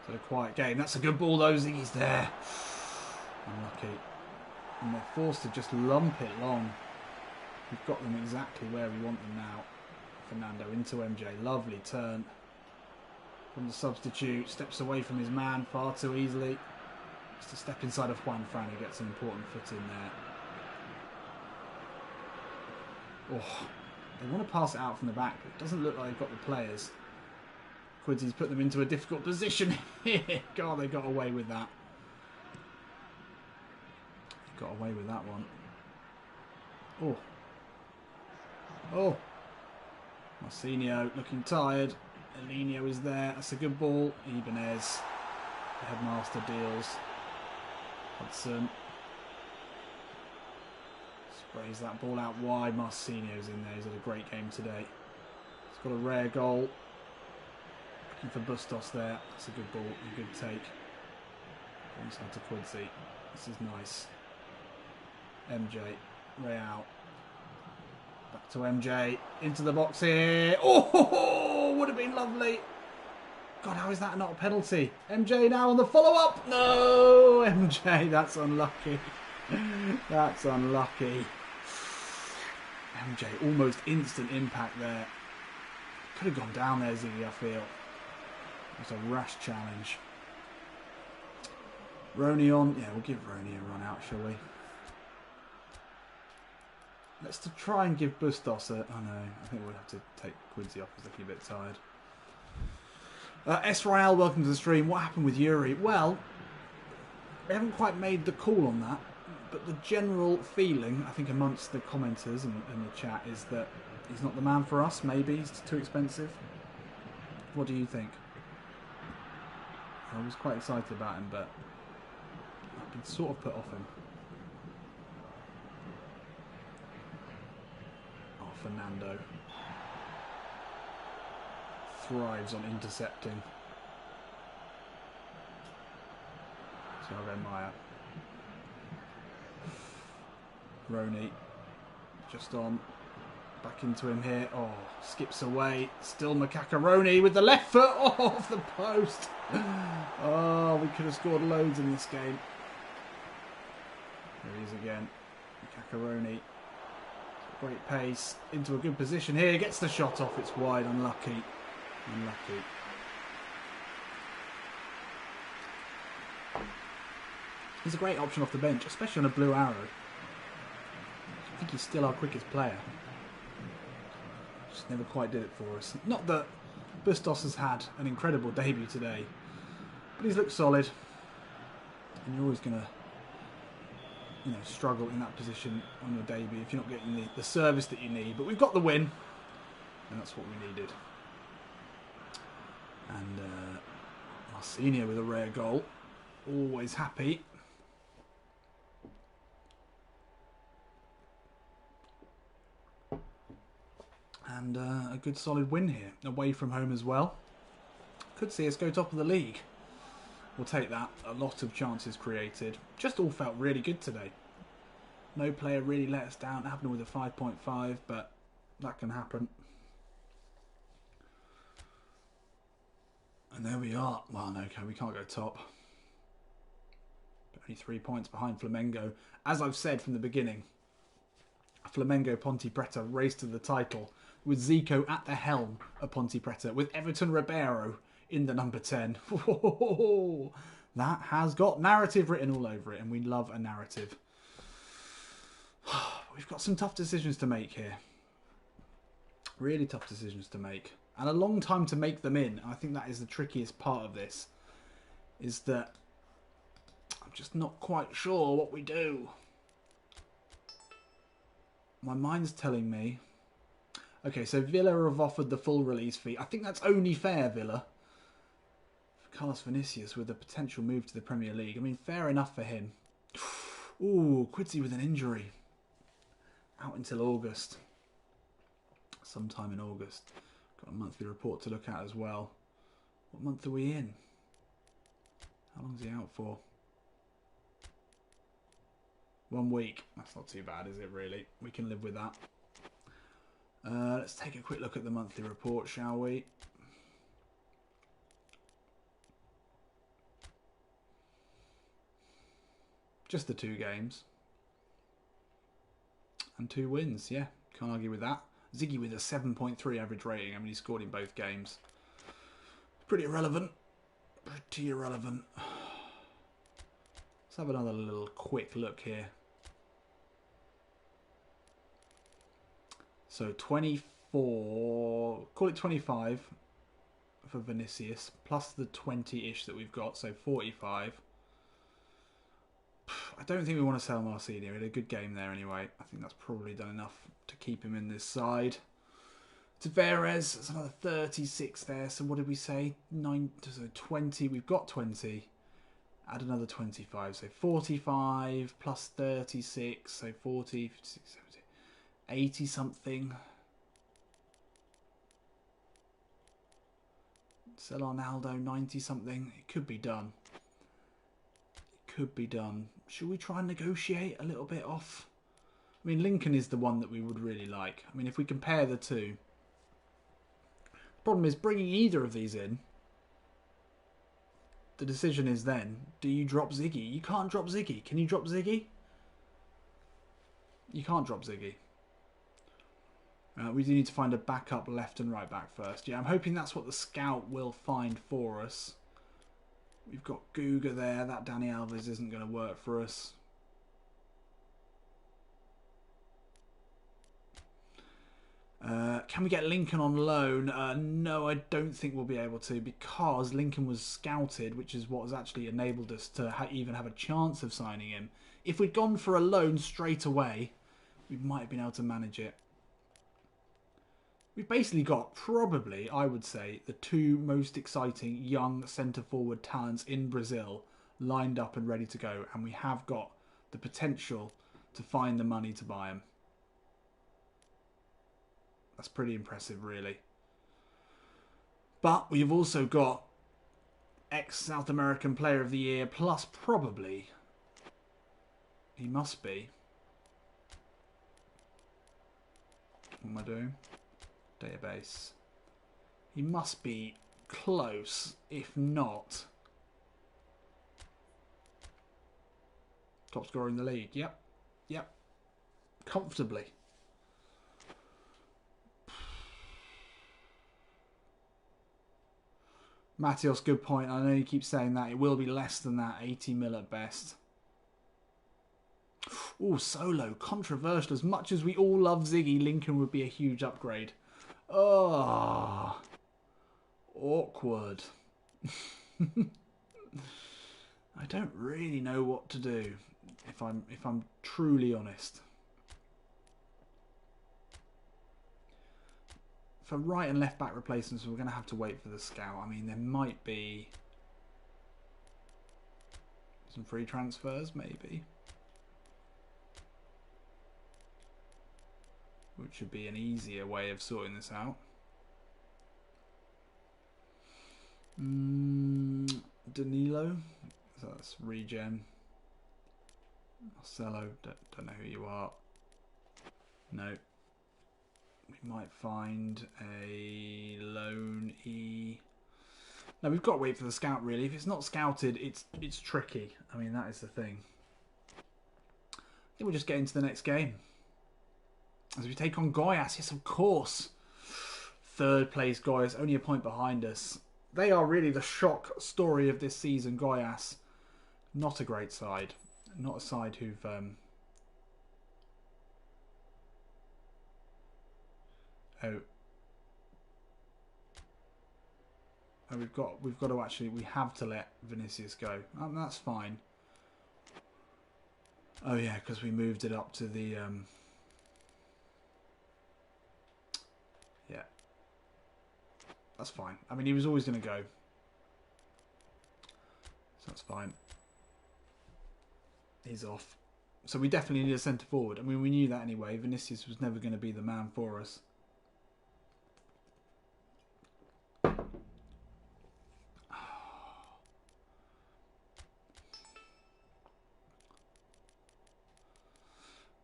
Speaker 1: So a quiet game. That's a good ball though. Ziggy's there. Unlucky. And they're forced to just lump it long. We've got them exactly where we want them now. Fernando into MJ. Lovely turn. From the substitute. Steps away from his man far too easily. Just a step inside of Juan Fran who gets an important foot in there. Oh, they want to pass it out from the back, but it doesn't look like they've got the players. Quincy's put them into a difficult position here. God, they got away with that. Got away with that one. Oh. Oh. Marcinho looking tired. Elinho is there. That's a good ball. Ibanez. The headmaster deals. Hudson. Sprays that ball out wide. Marcinho's in there. He's had a great game today. He's got a rare goal. Looking for Bustos there. That's a good ball. A good take. Inside to Quincy. This is nice. MJ. Real. Back to MJ. Into the box here. Oh, would have been lovely. God, how is that not a penalty? MJ now on the follow-up. No, MJ, that's unlucky. That's unlucky. MJ, almost instant impact there. Could have gone down there, Ziggy, I feel. It's a rash challenge. Roney on. Yeah, we'll give Roney a run out, shall we? Let's try and give Bustos a... Oh no, I think we'll have to take Quincy off. He's looking a bit tired. S. Royale, welcome to the stream. What happened with Yuri? Well, we haven't quite made the call on that, but the general feeling, I think, amongst the commenters and the chat is that he's not the man for us. Maybe he's too expensive. What do you think? I was quite excited about him, but I've been sort of put off him. Oh, Fernando. Thrives on intercepting. Thiago Maia. Roney. Just on. Back into him here. Oh, skips away. Still Macacaroni with the left foot. Oh, off the post. Oh, we could have scored loads in this game. There he is again. Macacaroni. Great pace. Into a good position here. Gets the shot off. It's wide. Unlucky. Unlucky. He's a great option off the bench, especially on a blue arrow. I think he's still our quickest player. Just never quite did it for us. Not that Bustos has had an incredible debut today, but he's looked solid. And you're always going to, struggle in that position on your debut if you're not getting the service that you need. But we've got the win, and that's what we needed. And our senior with a rare goal. Always happy. And a good solid win here. Away from home as well. Could see us go top of the league. We'll take that. A lot of chances created. Just all felt really good today. No player really let us down. It happened with a 5.5, but that can happen. And there we are. Well, no, okay, we can't go top. But only 3 points behind Flamengo. As I've said from the beginning, Flamengo Ponte Preta race to the title with Zico at the helm of Ponte Preta, with Everton Ribeiro in the number 10. That has got narrative written all over it, and we love a narrative. We've got some tough decisions to make here. Really tough decisions to make. And a long time to make them in. I think that is the trickiest part of this. Is that I'm just not quite sure what we do. My mind's telling me... Okay, so Villa have offered the full release fee. I think that's only fair, Villa. For Carlos Vinicius with a potential move to the Premier League. I mean, fair enough for him. Ooh, Quidsi with an injury. Out until August. Sometime in August. Got a monthly report to look at as well. What month are we in? How long is he out for? 1 week. That's not too bad, is it really? We can live with that. Let's take a quick look at the monthly report, shall we? Just the 2 games. And 2 wins, yeah. Can't argue with that. Ziggy with a 7.3 average rating. I mean, he scored in both games. Pretty irrelevant. Pretty irrelevant. Let's have another little quick look here. So 24, call it 25 for Vinicius, plus the 20-ish that we've got, so 45. I don't think we want to sell Marcelo. He had a good game there anyway. I think that's probably done enough to keep him in this side. Tavares, that's another 36 there. So what did we say? 9, so 20. We've got 20. Add another 25. So 45 plus 36. So 40, 56, 70, 80 something. Sell Arnaldo 90 something. It could be done. It could be done. Should we try and negotiate a little bit off I mean, Lincoln is the one that we would really like. I mean, if we compare the two. Problem is, bringing either of these in, the decision is then, do you drop Ziggy? You can't drop Ziggy. Can you drop Ziggy? You can't drop Ziggy. We do need to find a backup left and right back first. Yeah, I'm hoping that's what the scout will find for us. We've got Guga there. That Danny Alves isn't going to work for us. Can we get Lincoln on loan? No, I don't think we'll be able to, because Lincoln was scouted, which is what has actually enabled us to even have a chance of signing him. If we'd gone for a loan straight away, we might have been able to manage it. We've basically got probably, I would say, the two most exciting young centre-forward talents in Brazil lined up and ready to go, and we have got the potential to find the money to buy them. That's pretty impressive, really. But we've also got ex-South American Player of the Year, plus probably, he must be. What am I doing? Database. He must be close, if not top scorer in the league. Yep. Yep. Comfortably. Matios, good point. I know you keep saying that. It will be less than that. 80 mil at best. Oh, Solo. Controversial. As much as we all love Ziggy, Lincoln would be a huge upgrade. Oh. Awkward. I don't really know what to do, if I'm truly honest. For right and left back replacements, we're going to have to wait for the scout. I mean, there might be some free transfers, maybe. Which would be an easier way of sorting this out. Danilo. So that's regen. Marcelo. Don't know who you are. No. We might find a lone E. No, we've got to wait for the scout, really. If it's not scouted, it's tricky. I mean, that is the thing. I think we'll just get into the next game. As we take on Goias. Yes, of course. Third place Goias, only a point behind us. They are really the shock story of this season, Goias. Not a great side. Not a side who've... Oh, we've got to actually, we have to let Vinicius go. That's fine. Oh yeah, because we moved it up to the yeah. That's fine. I mean, he was always going to go. So that's fine. He's off. So we definitely need a centre forward. I mean, we knew that anyway. Vinicius was never going to be the man for us.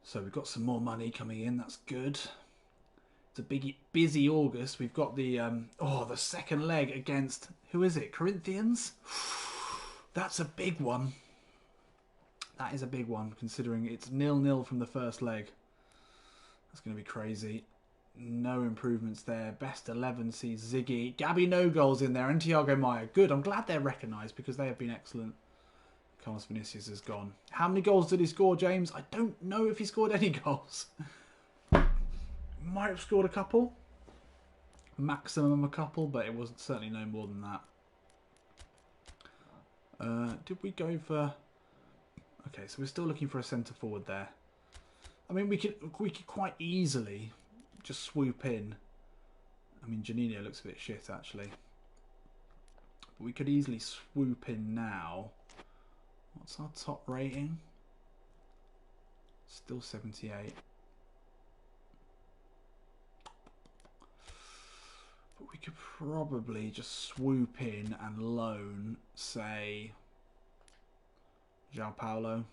Speaker 1: So we've got some more money coming in. That's good. It's a big, busy August. We've got the the second leg against, who is it? Corinthians? That's a big one. That is a big one, considering it's 0-0 from the first leg. That's going to be crazy. No improvements there. Best 11 sees Ziggy. Gabby, no goals in there. And Thiago Maia. Good. I'm glad they're recognised because they have been excellent. Carlos Vinicius is gone. How many goals did he score, James? I don't know if he scored any goals. Might have scored a couple. Maximum a couple, but it was certainly no more than that. Did we go for... Okay, so we're still looking for a centre forward there. I mean, we could quite easily just swoop in. I mean, Janino looks a bit shit, actually. But we could easily swoop in now. What's our top rating? Still 78. But we could probably just swoop in and loan, say, Sao Paulo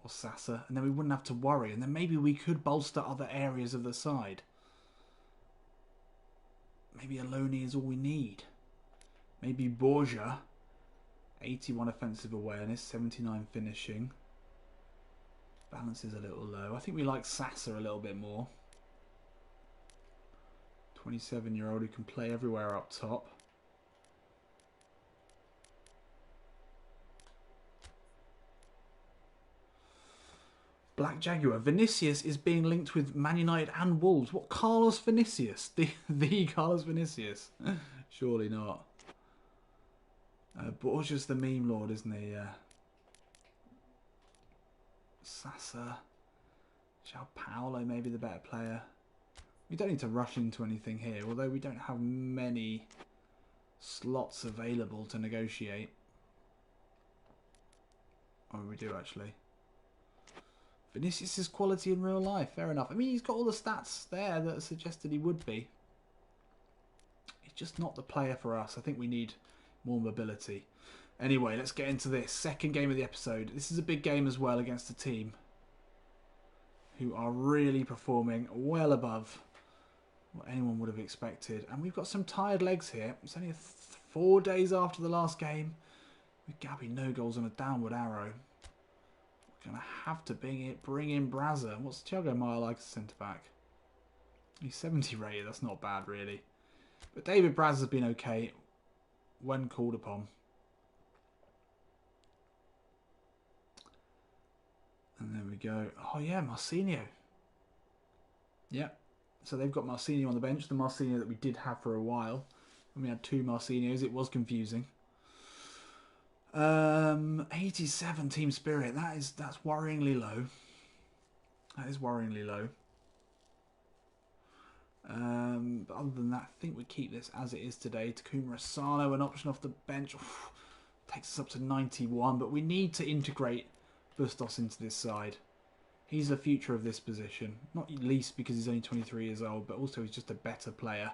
Speaker 1: or Sasa, and then we wouldn't have to worry, and then maybe we could bolster other areas of the side. Maybe Aloni is all we need. Maybe Borgia, 81 offensive awareness, 79 finishing. Balance is a little low. I think we like Sasa a little bit more. 27-year-old who can play everywhere up top. Black Jaguar. Vinicius is being linked with Man United and Wolves. What? Carlos Vinicius? The Carlos Vinicius? Surely not. Borgia's the meme lord, isn't he? Sasa. Sao Paulo may be the better player. We don't need to rush into anything here, although we don't have many slots available to negotiate. Oh, we do actually. Vinicius' quality in real life, fair enough. I mean, he's got all the stats there that suggested he would be. He's just not the player for us. I think we need more mobility. Anyway, let's get into this. Second game of the episode. This is a big game as well against a team who are really performing well above what anyone would have expected. And we've got some tired legs here. It's only 4 days after the last game. With Gabby no goals on a downward arrow. We're going to have to bring in Brazza. What's Thiago Maia like as centre-back? He's 70 rated. That's not bad, really. But David Brazza's been okay when called upon. And there we go. Oh, yeah, Marcinho. Yeah. So they've got Marcinho on the bench. The Marcinho that we did have for a while. When we had 2 Marcinhos, it was confusing. 87 team spirit. That's worryingly low. That is worryingly low. But other than that, I think we keep this as it is today. Takuma Asano, an option off the bench. Oof, takes us up to 91, but we need to integrate Bustos into this side. He's the future of this position. Not least because he's only 23 years old, but also he's just a better player.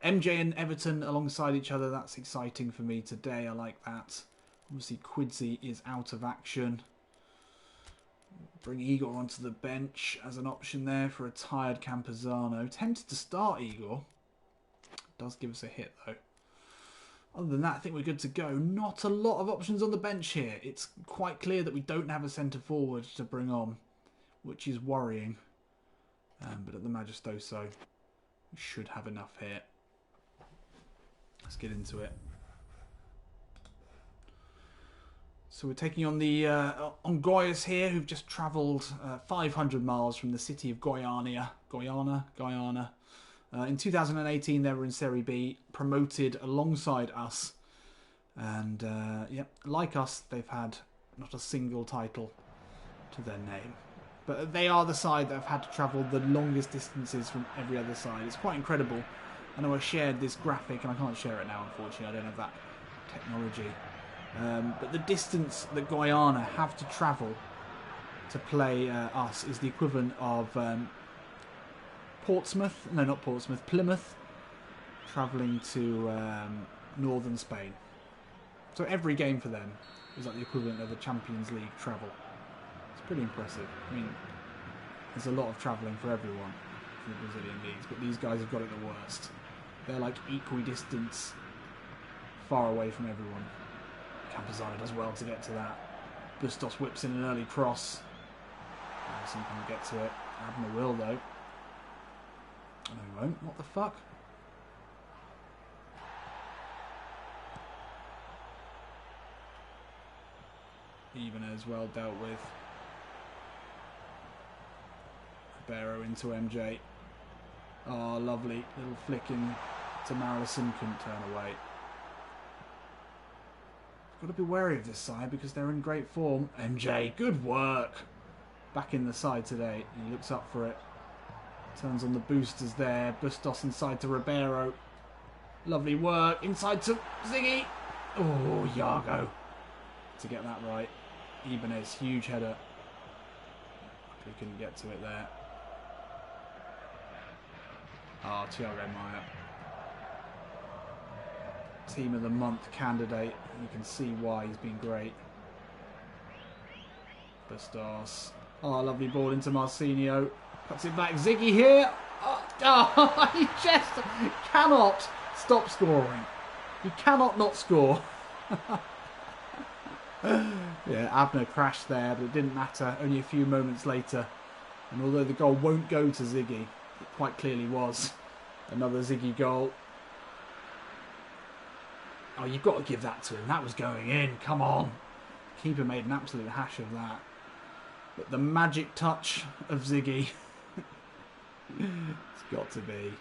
Speaker 1: MJ and Everton alongside each other. That's exciting for me today. I like that. Obviously, Quidsi is out of action. Bring Igor onto the bench as an option there for a tired Campazano. Tempted to start Igor. Does give us a hit, though. Other than that, I think we're good to go. Not a lot of options on the bench here. It's quite clear that we don't have a centre-forward to bring on, which is worrying. But at the Majestoso, we should have enough here. Let's get into it. So we're taking on the on Goias here, who've just travelled 500 miles from the city of Guyana. In 2018, they were in Serie B, promoted alongside us. And, yeah, like us, they've had not a single title to their name. But they are the side that have had to travel the longest distances from every other side. It's quite incredible. I know I shared this graphic, and I can't share it now, unfortunately. I don't have that technology. But the distance that Guyana have to travel to play us is the equivalent of Plymouth travelling to northern Spain. So every game for them is like the equivalent of a Champions League travel. It's pretty impressive. I mean, there's a lot of travelling for everyone in the Brazilian leagues, but these guys have got it the worst. They're like equidistance far away from everyone. Campazano does well to get to that. Bustos whips in an early cross. Something will get to it. Abner will, though. No, he won't. What the fuck? Even as well dealt with. Ribeiro into MJ. Oh, lovely. Little flicking to Marison. Couldn't turn away. Got to be wary of this side because they're in great form. MJ, good work. Back in the side today. He looks up for it. Turns on the boosters there. Bustos inside to Ribeiro. Lovely work. Inside to Ziggy. Oh, Iago. To get that right. Ibanez, huge header. He couldn't get to it there. Ah, Thiago Maia. Team of the Month candidate. You can see why he's been great. Bustos. Oh, lovely ball into Marcinho. Cuts it back. Ziggy here. Oh, he just cannot stop scoring. He cannot not score. Yeah, Abner crashed there, but it didn't matter. Only a few moments later. And although the goal won't go to Ziggy, it quite clearly was another Ziggy goal. Oh, you've got to give that to him. That was going in. Come on. Keeper made an absolute hash of that. But the magic touch of Ziggy. It's got to be.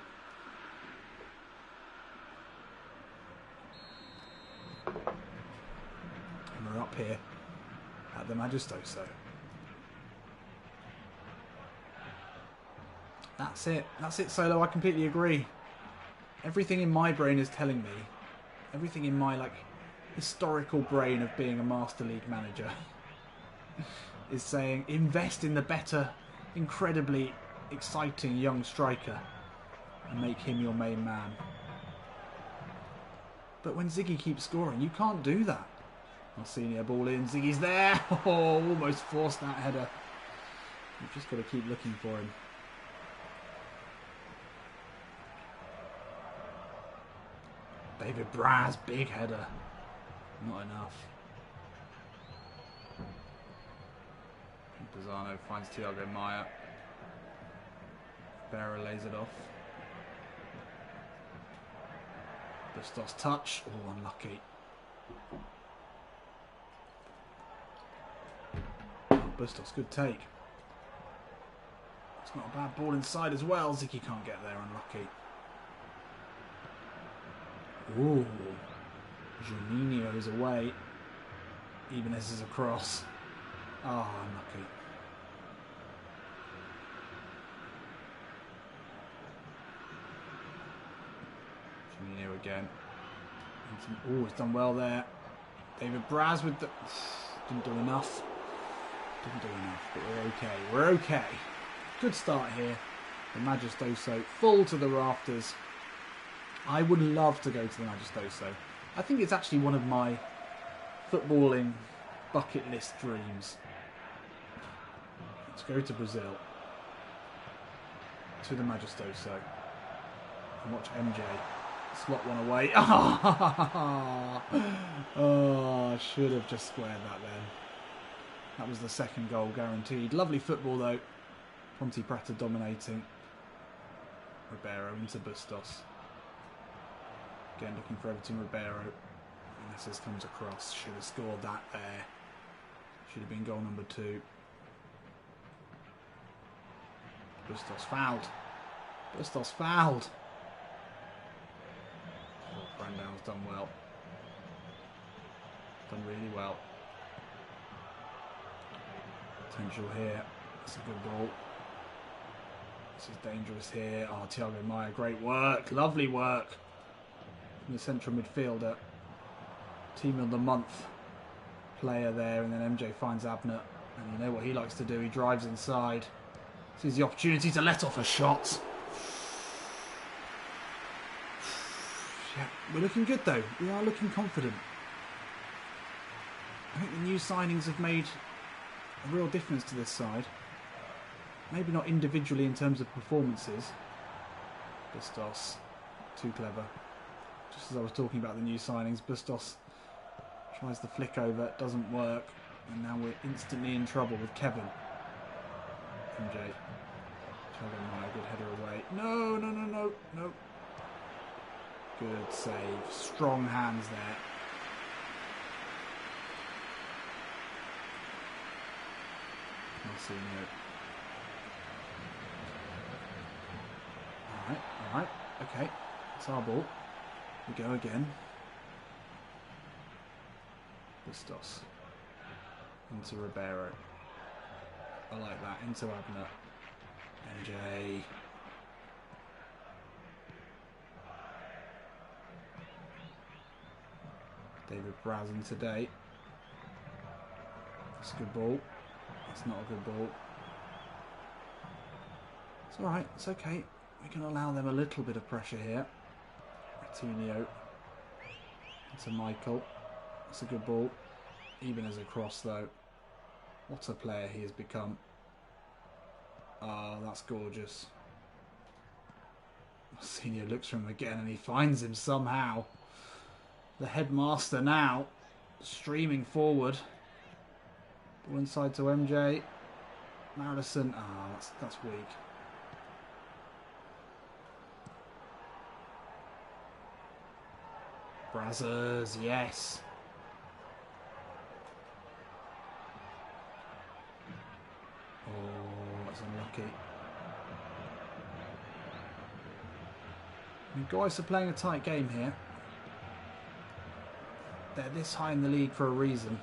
Speaker 1: And we're up here at the Majestoso. That's it. That's it, Solo. I completely agree. Everything in my brain is telling me, everything in my historical brain of being a Master League manager is saying invest in the better, incredibly exciting young striker and make him your main man. But when Ziggy keeps scoring, you can't do that. Marcinho ball in, Ziggy's there. Oh, almost forced that header. You've just got to keep looking for him. David Braz, big header. Not enough. Pisano finds Thiago Maia. Barra lays it off. Bustos touch. Oh, unlucky. Oh, Bustos, good take. It's not a bad ball inside as well. Ziggy can't get there, unlucky. Ooh. Juninho is away. Ibanez is across. Oh, unlucky. Juninho again. Oh, he's done well there. David Braz with the... Didn't do enough. Didn't do enough, but we're okay. We're okay. Good start here. The Majestoso full to the rafters. I would love to go to the Majestoso. I think it's actually one of my footballing bucket list dreams. Let's go to Brazil. To the Majestoso. And watch MJ slot one away. Oh, should have just squared that then. That was the second goal guaranteed. Lovely football though. Ponte Prata dominating. Ribeiro into Bustos. Again looking for Everton Ribeiro. And this comes across. Should have scored that there. Should have been goal number 2. Bustos fouled. Bustos fouled. Oh, Brandau's done well. Done really well. Potential here. That's a good ball. This is dangerous here. Oh, Thiago Maia, great work. Lovely work. From the central midfielder. Team of the month player there. And then MJ finds Abner. And you know what he likes to do. He drives inside. Sees the opportunity to let off a shot. Yeah, we're looking good though. We are looking confident. I think the new signings have made a real difference to this side. Maybe not individually in terms of performances. Bustos, too clever. Just as I was talking about the new signings, Bustos tries the flick over, doesn't work, and now we're instantly in trouble with Kevin. MJ. Thiago Maia, good header away. No, no, no, no, no. Good save. Strong hands there. Marcinho. Alright, alright. Okay. It's our ball. We go again. Bustos. Into Ribeiro. I like that. Into Abner. MJ. David Braz today. That's a good ball. That's not a good ball. It's alright. It's okay. We can allow them a little bit of pressure here. Ratinho. Into Michael. That's a good ball. Even as a cross though. What a player he has become. Oh, that's gorgeous. Senior looks for him again and he finds him somehow. The headmaster now streaming forward. Ball inside to MJ. MLSM. Ah, that's weak. Brazzers, yes. Oh, that's unlucky. I mean, Goias are playing a tight game here. They're this high in the league for a reason.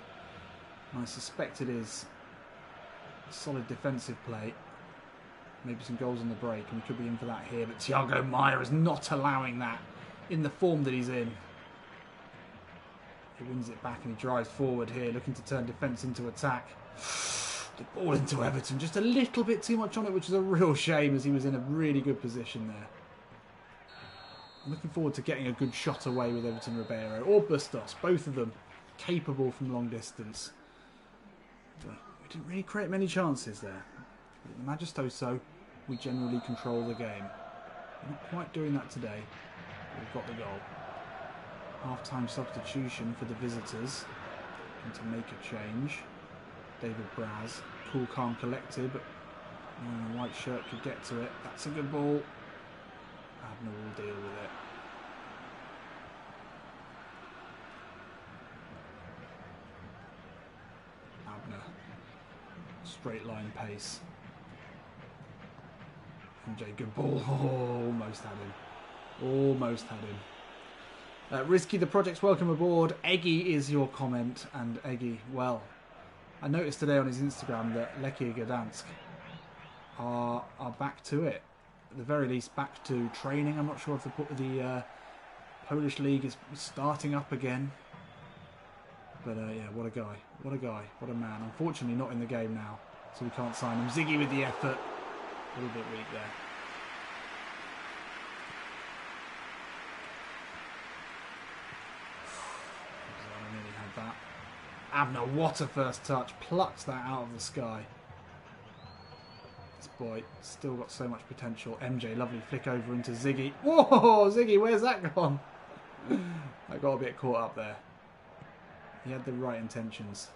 Speaker 1: And I suspect it is solid defensive play. Maybe some goals on the break, and we could be in for that here. But Thiago Maia is not allowing that in the form that he's in. He wins it back and he drives forward here, looking to turn defence into attack. The ball into Everton, just a little bit too much on it, which is a real shame as he was in a really good position there. I'm looking forward to getting a good shot away with Everton Ribeiro or Bustos, both of them capable from long distance. But we didn't really create many chances there. But the Majestoso, we generally control the game. We're not quite doing that today, but we've got the goal. Half-time substitution for the visitors. And to make a change. David Braz, cool, calm, collected, but a white shirt could get to it. That's a good ball. Abner will deal with it. Abner. Straight line pace. MJ, good ball. Oh, almost had him. Almost had him. Risky, the project's welcome aboard. Eggy is your comment. And Eggy, well, I noticed today on his Instagram that Lechia Gdansk are back to it. At the very least, back to training. I'm not sure if the Polish league is starting up again. But yeah, what a guy. What a guy. What a man. Unfortunately, not in the game now, so we can't sign him. Ziggy with the effort. A little bit weak there. I nearly had that. Abner, what a first touch. Plucks that out of the sky. This boy still got so much potential. MJ, lovely flick over into Ziggy. Whoa, Ziggy, where's that gone? I got a bit caught up there. He had the right intentions.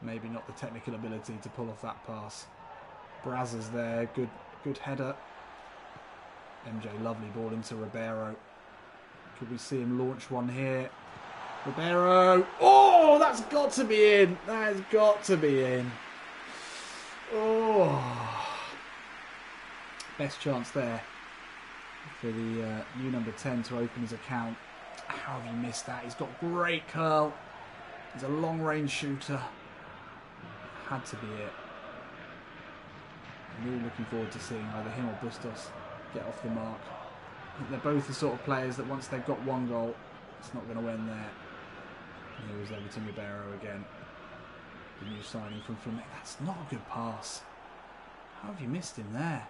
Speaker 1: Maybe not the technical ability to pull off that pass. Brazzers there, good header. MJ, lovely ball into Ribeiro. Could we see him launch one here? Ribeiro. Oh, that's got to be in. That has got to be in. Oh. Best chance there for the new number 10 to open his account. How have you missed that? He's got great curl. He's a long range shooter. Had to be it. I'm really looking forward to seeing either him or Bustos get off the mark. I think they're both the sort of players that once they've got one goal, it's not going to end there. And here was Everton Ribeiro again. The new signing from Flamengo. That's not a good pass. How have you missed him there?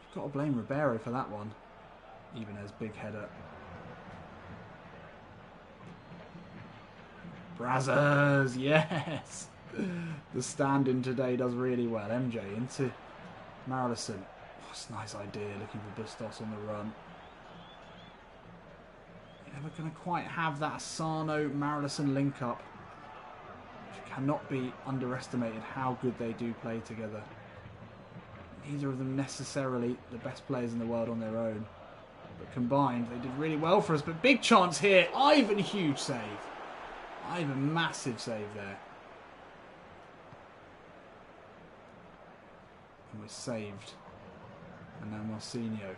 Speaker 1: You've got to blame Ribeiro for that one. Even as big header. Brazzers, yes! The stand-in today does really well. MJ into MLSM. Oh, that's a nice idea, looking for Bustos on the run. You're never going to quite have that Asano-MLSM link-up. Which cannot be underestimated how good they do play together. Neither of them necessarily the best players in the world on their own. But combined, they did really well for us. But big chance here. Ivan, huge save. Ivan, massive save there. And we're saved. And now Marcinho.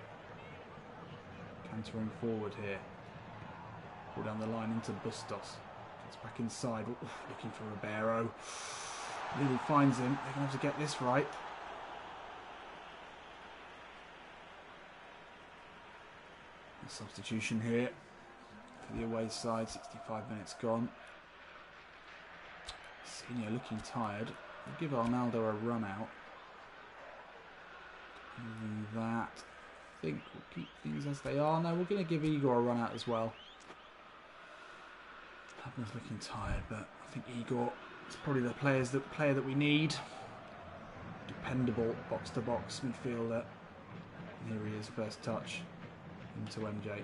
Speaker 1: Cantering forward here. Pull down the line into Bustos. Gets back inside. Ooh, looking for Ribeiro. Really finds him. They're going to have to get this right. A substitution here for the away side. 65 minutes gone. Senior looking tired. We'll give Arnaldo a run out. And that, I think we'll keep things as they are. No, we're going to give Igor a run out as well. Abner's looking tired, but I think Igor It's probably the player that we need. Dependable box-to-box midfielder. And here he is, first touch into MJ.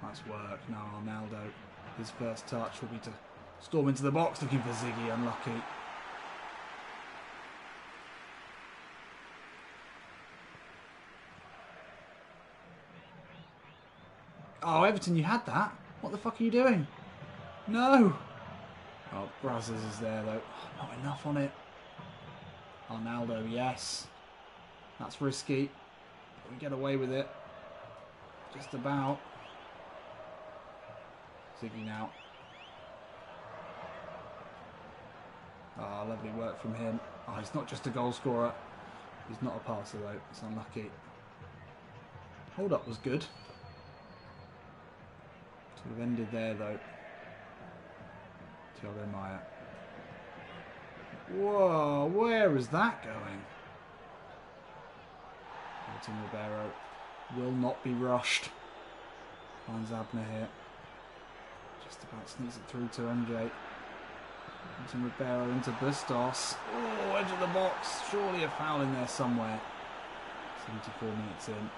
Speaker 1: Nice work. Now Arnaldo. His first touch will be to storm into the box, looking for Ziggy. Unlucky. Oh, Everton, you had that? What the fuck are you doing? No! Oh, Brazzers is there, though. Oh, not enough on it. Arnaldo, yes. That's risky. But we get away with it. Just about. Ziggy now. Oh, lovely work from him. Oh, he's not just a goal scorer. He's not a passer, though. It's unlucky. Hold up was good. Sort of ended there, though. Thiago Maia. Whoa, where is that going? Martin Ribeiro will not be rushed. Finds Abner here. Just about sneaks it through to MJ. Martin Ribeiro into Bustos. Oh, edge of the box. Surely a foul in there somewhere. 74 minutes in.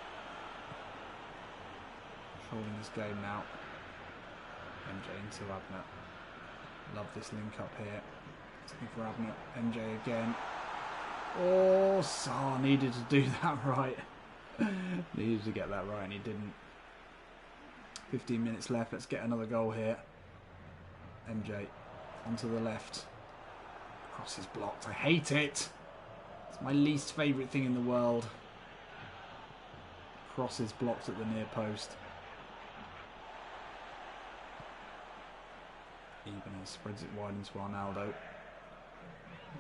Speaker 1: Controlling this game now. MJ into Abner. Love this link up here. Looking for Abner. MJ again. Oh, Sarr needed to do that right. Needed to get that right and he didn't. 15 minutes left. Let's get another goal here. MJ onto the left. Cross is blocked. I hate it. It's my least favourite thing in the world. Cross is blocked at the near post. Ibanez spreads it wide into Arnaldo.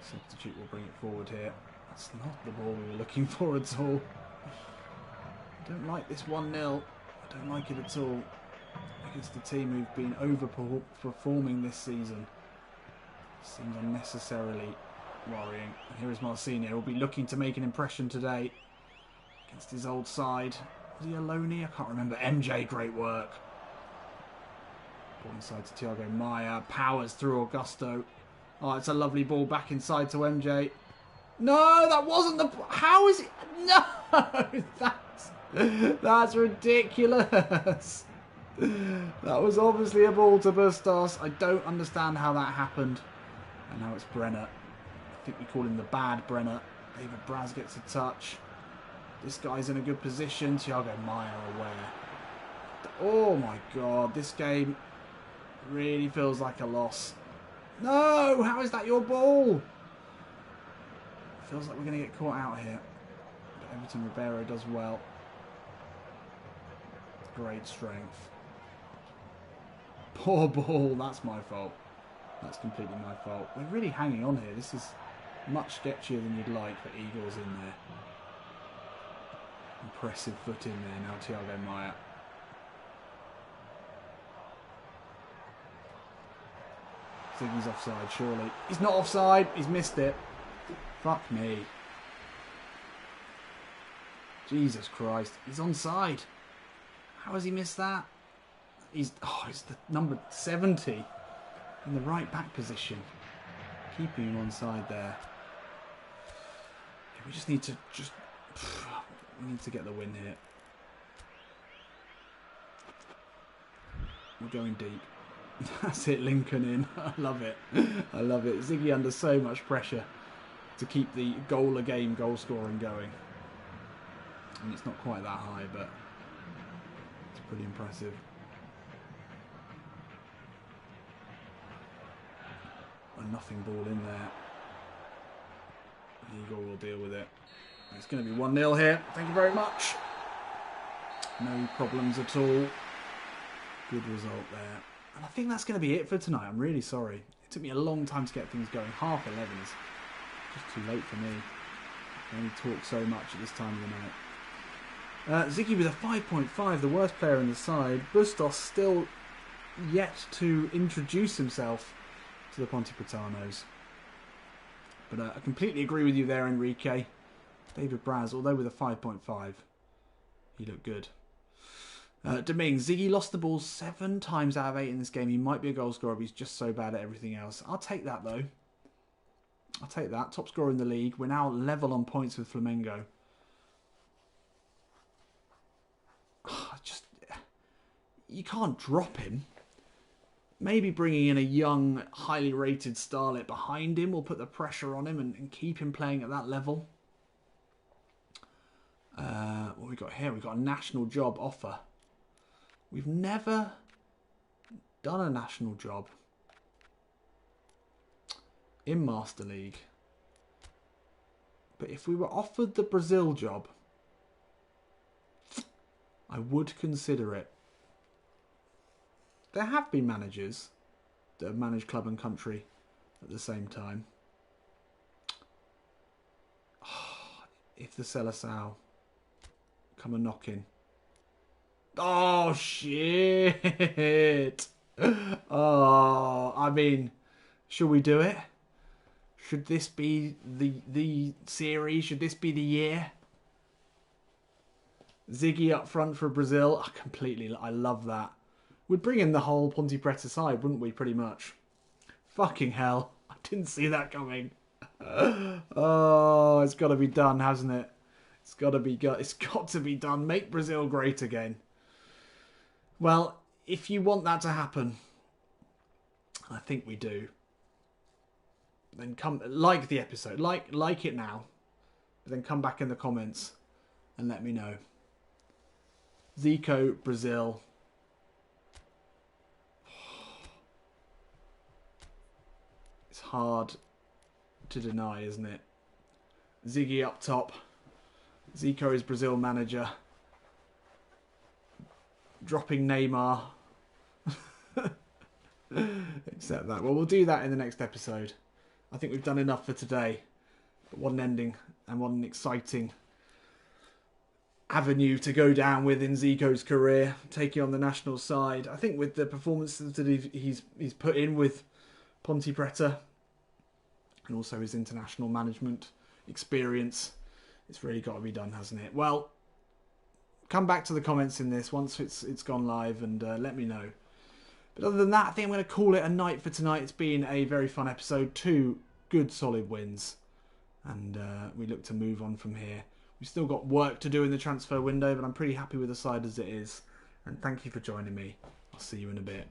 Speaker 1: Substitute will bring it forward here. That's not the ball we were looking for at all. I don't like this 1-0. I don't like it at all. Against the team who've been overperforming this season. Seems unnecessarily worrying. And here is Marcinho. He'll be looking to make an impression today against his old side. Was he Aloni? I can't remember. MJ, great work. Ball inside to Thiago Maia. Powers through Augusto. Oh, it's a lovely ball back inside to MJ. No, that wasn't the... How is it... No! That's ridiculous. That was obviously a ball to Bustos. I don't understand how that happened. And now it's Brenner. I think we call him the bad Brenner. David Braz gets a touch. This guy's in a good position. Thiago Maia aware. Oh my god, this game really feels like a loss. No! How is that your ball? Feels like we're going to get caught out here. But Everton Ribeiro does well. Great strength. Poor ball. That's my fault. That's completely my fault. We're really hanging on here. This is much sketchier than you'd like for Eagles in there. Impressive foot in there now, Thiago Maia. Ziggy's offside, surely. He's not offside. He's missed it. Fuck me. Jesus Christ. He's onside. How has he missed that? He's the number 70 in the right back position. Keeping him onside there. We just need to we need to get the win here. We're going deep. That's it, Lincoln in. I love it. I love it. Ziggy under so much pressure to keep the goal a game goal scoring going. I mean, it's not quite that high, but it's pretty impressive. A nothing ball in there. The Eagle will deal with it. It's going to be 1-0 here. Thank you very much. No problems at all. Good result there. And I think that's going to be it for tonight. I'm really sorry. It took me a long time to get things going. 11:30 is just too late for me. I only talk so much at this time of the night. Ziggy with a 5.5, the worst player in the side. Bustos still yet to introduce himself to the Pontepetanos. But I completely agree with you there, Enrique. David Braz, although with a 5.5, he looked good. Dominguez, Ziggy lost the ball 7 times out of 8 in this game. He might be a goal scorer, but he's just so bad at everything else. I'll take that, though. I'll take that. Top scorer in the league. We're now level on points with Flamengo. Just, you can't drop him. Maybe bringing in a young, highly rated starlet behind him will put the pressure on him and keep him playing at that level. What have we got here? We've got a national job offer. We've never done a national job in Master League. But if we were offered the Brazil job, I would consider it. There have been managers that have managed club and country at the same time. Oh, if the Seleção come a knocking. Oh, shit. Oh, I mean, should we do it? Should this be the series? Should this be the year? Ziggy up front for Brazil. I love that. We'd bring in the whole Ponte Preta side, wouldn't we, pretty much? Fucking hell. I didn't see that coming. Oh, it's got to be done, hasn't it? It's got to be done. Make Brazil great again. Well, if you want that to happen, I think we do. Then come like the episode, like it now. But then come back in the comments and let me know. Zico, Brazil. It's hard to deny, isn't it? Ziggy up top. Zico is Brazil manager. Dropping Neymar. Accept that. Well, we'll do that in the next episode. I think we've done enough for today. But what an ending and what an exciting avenue to go down with in Zico's career, taking on the national side. I think with the performances that he's put in with Ponte Preta and also his international management experience, it's really got to be done, hasn't it? Well, come back to the comments in this once it's gone live and let me know. But other than that, I think I'm going to call it a night for tonight. It's been a very fun episode. 2 good solid wins. And we look to move on from here. We've still got work to do in the transfer window, but I'm pretty happy with the side as it is. And thank you for joining me. I'll see you in a bit.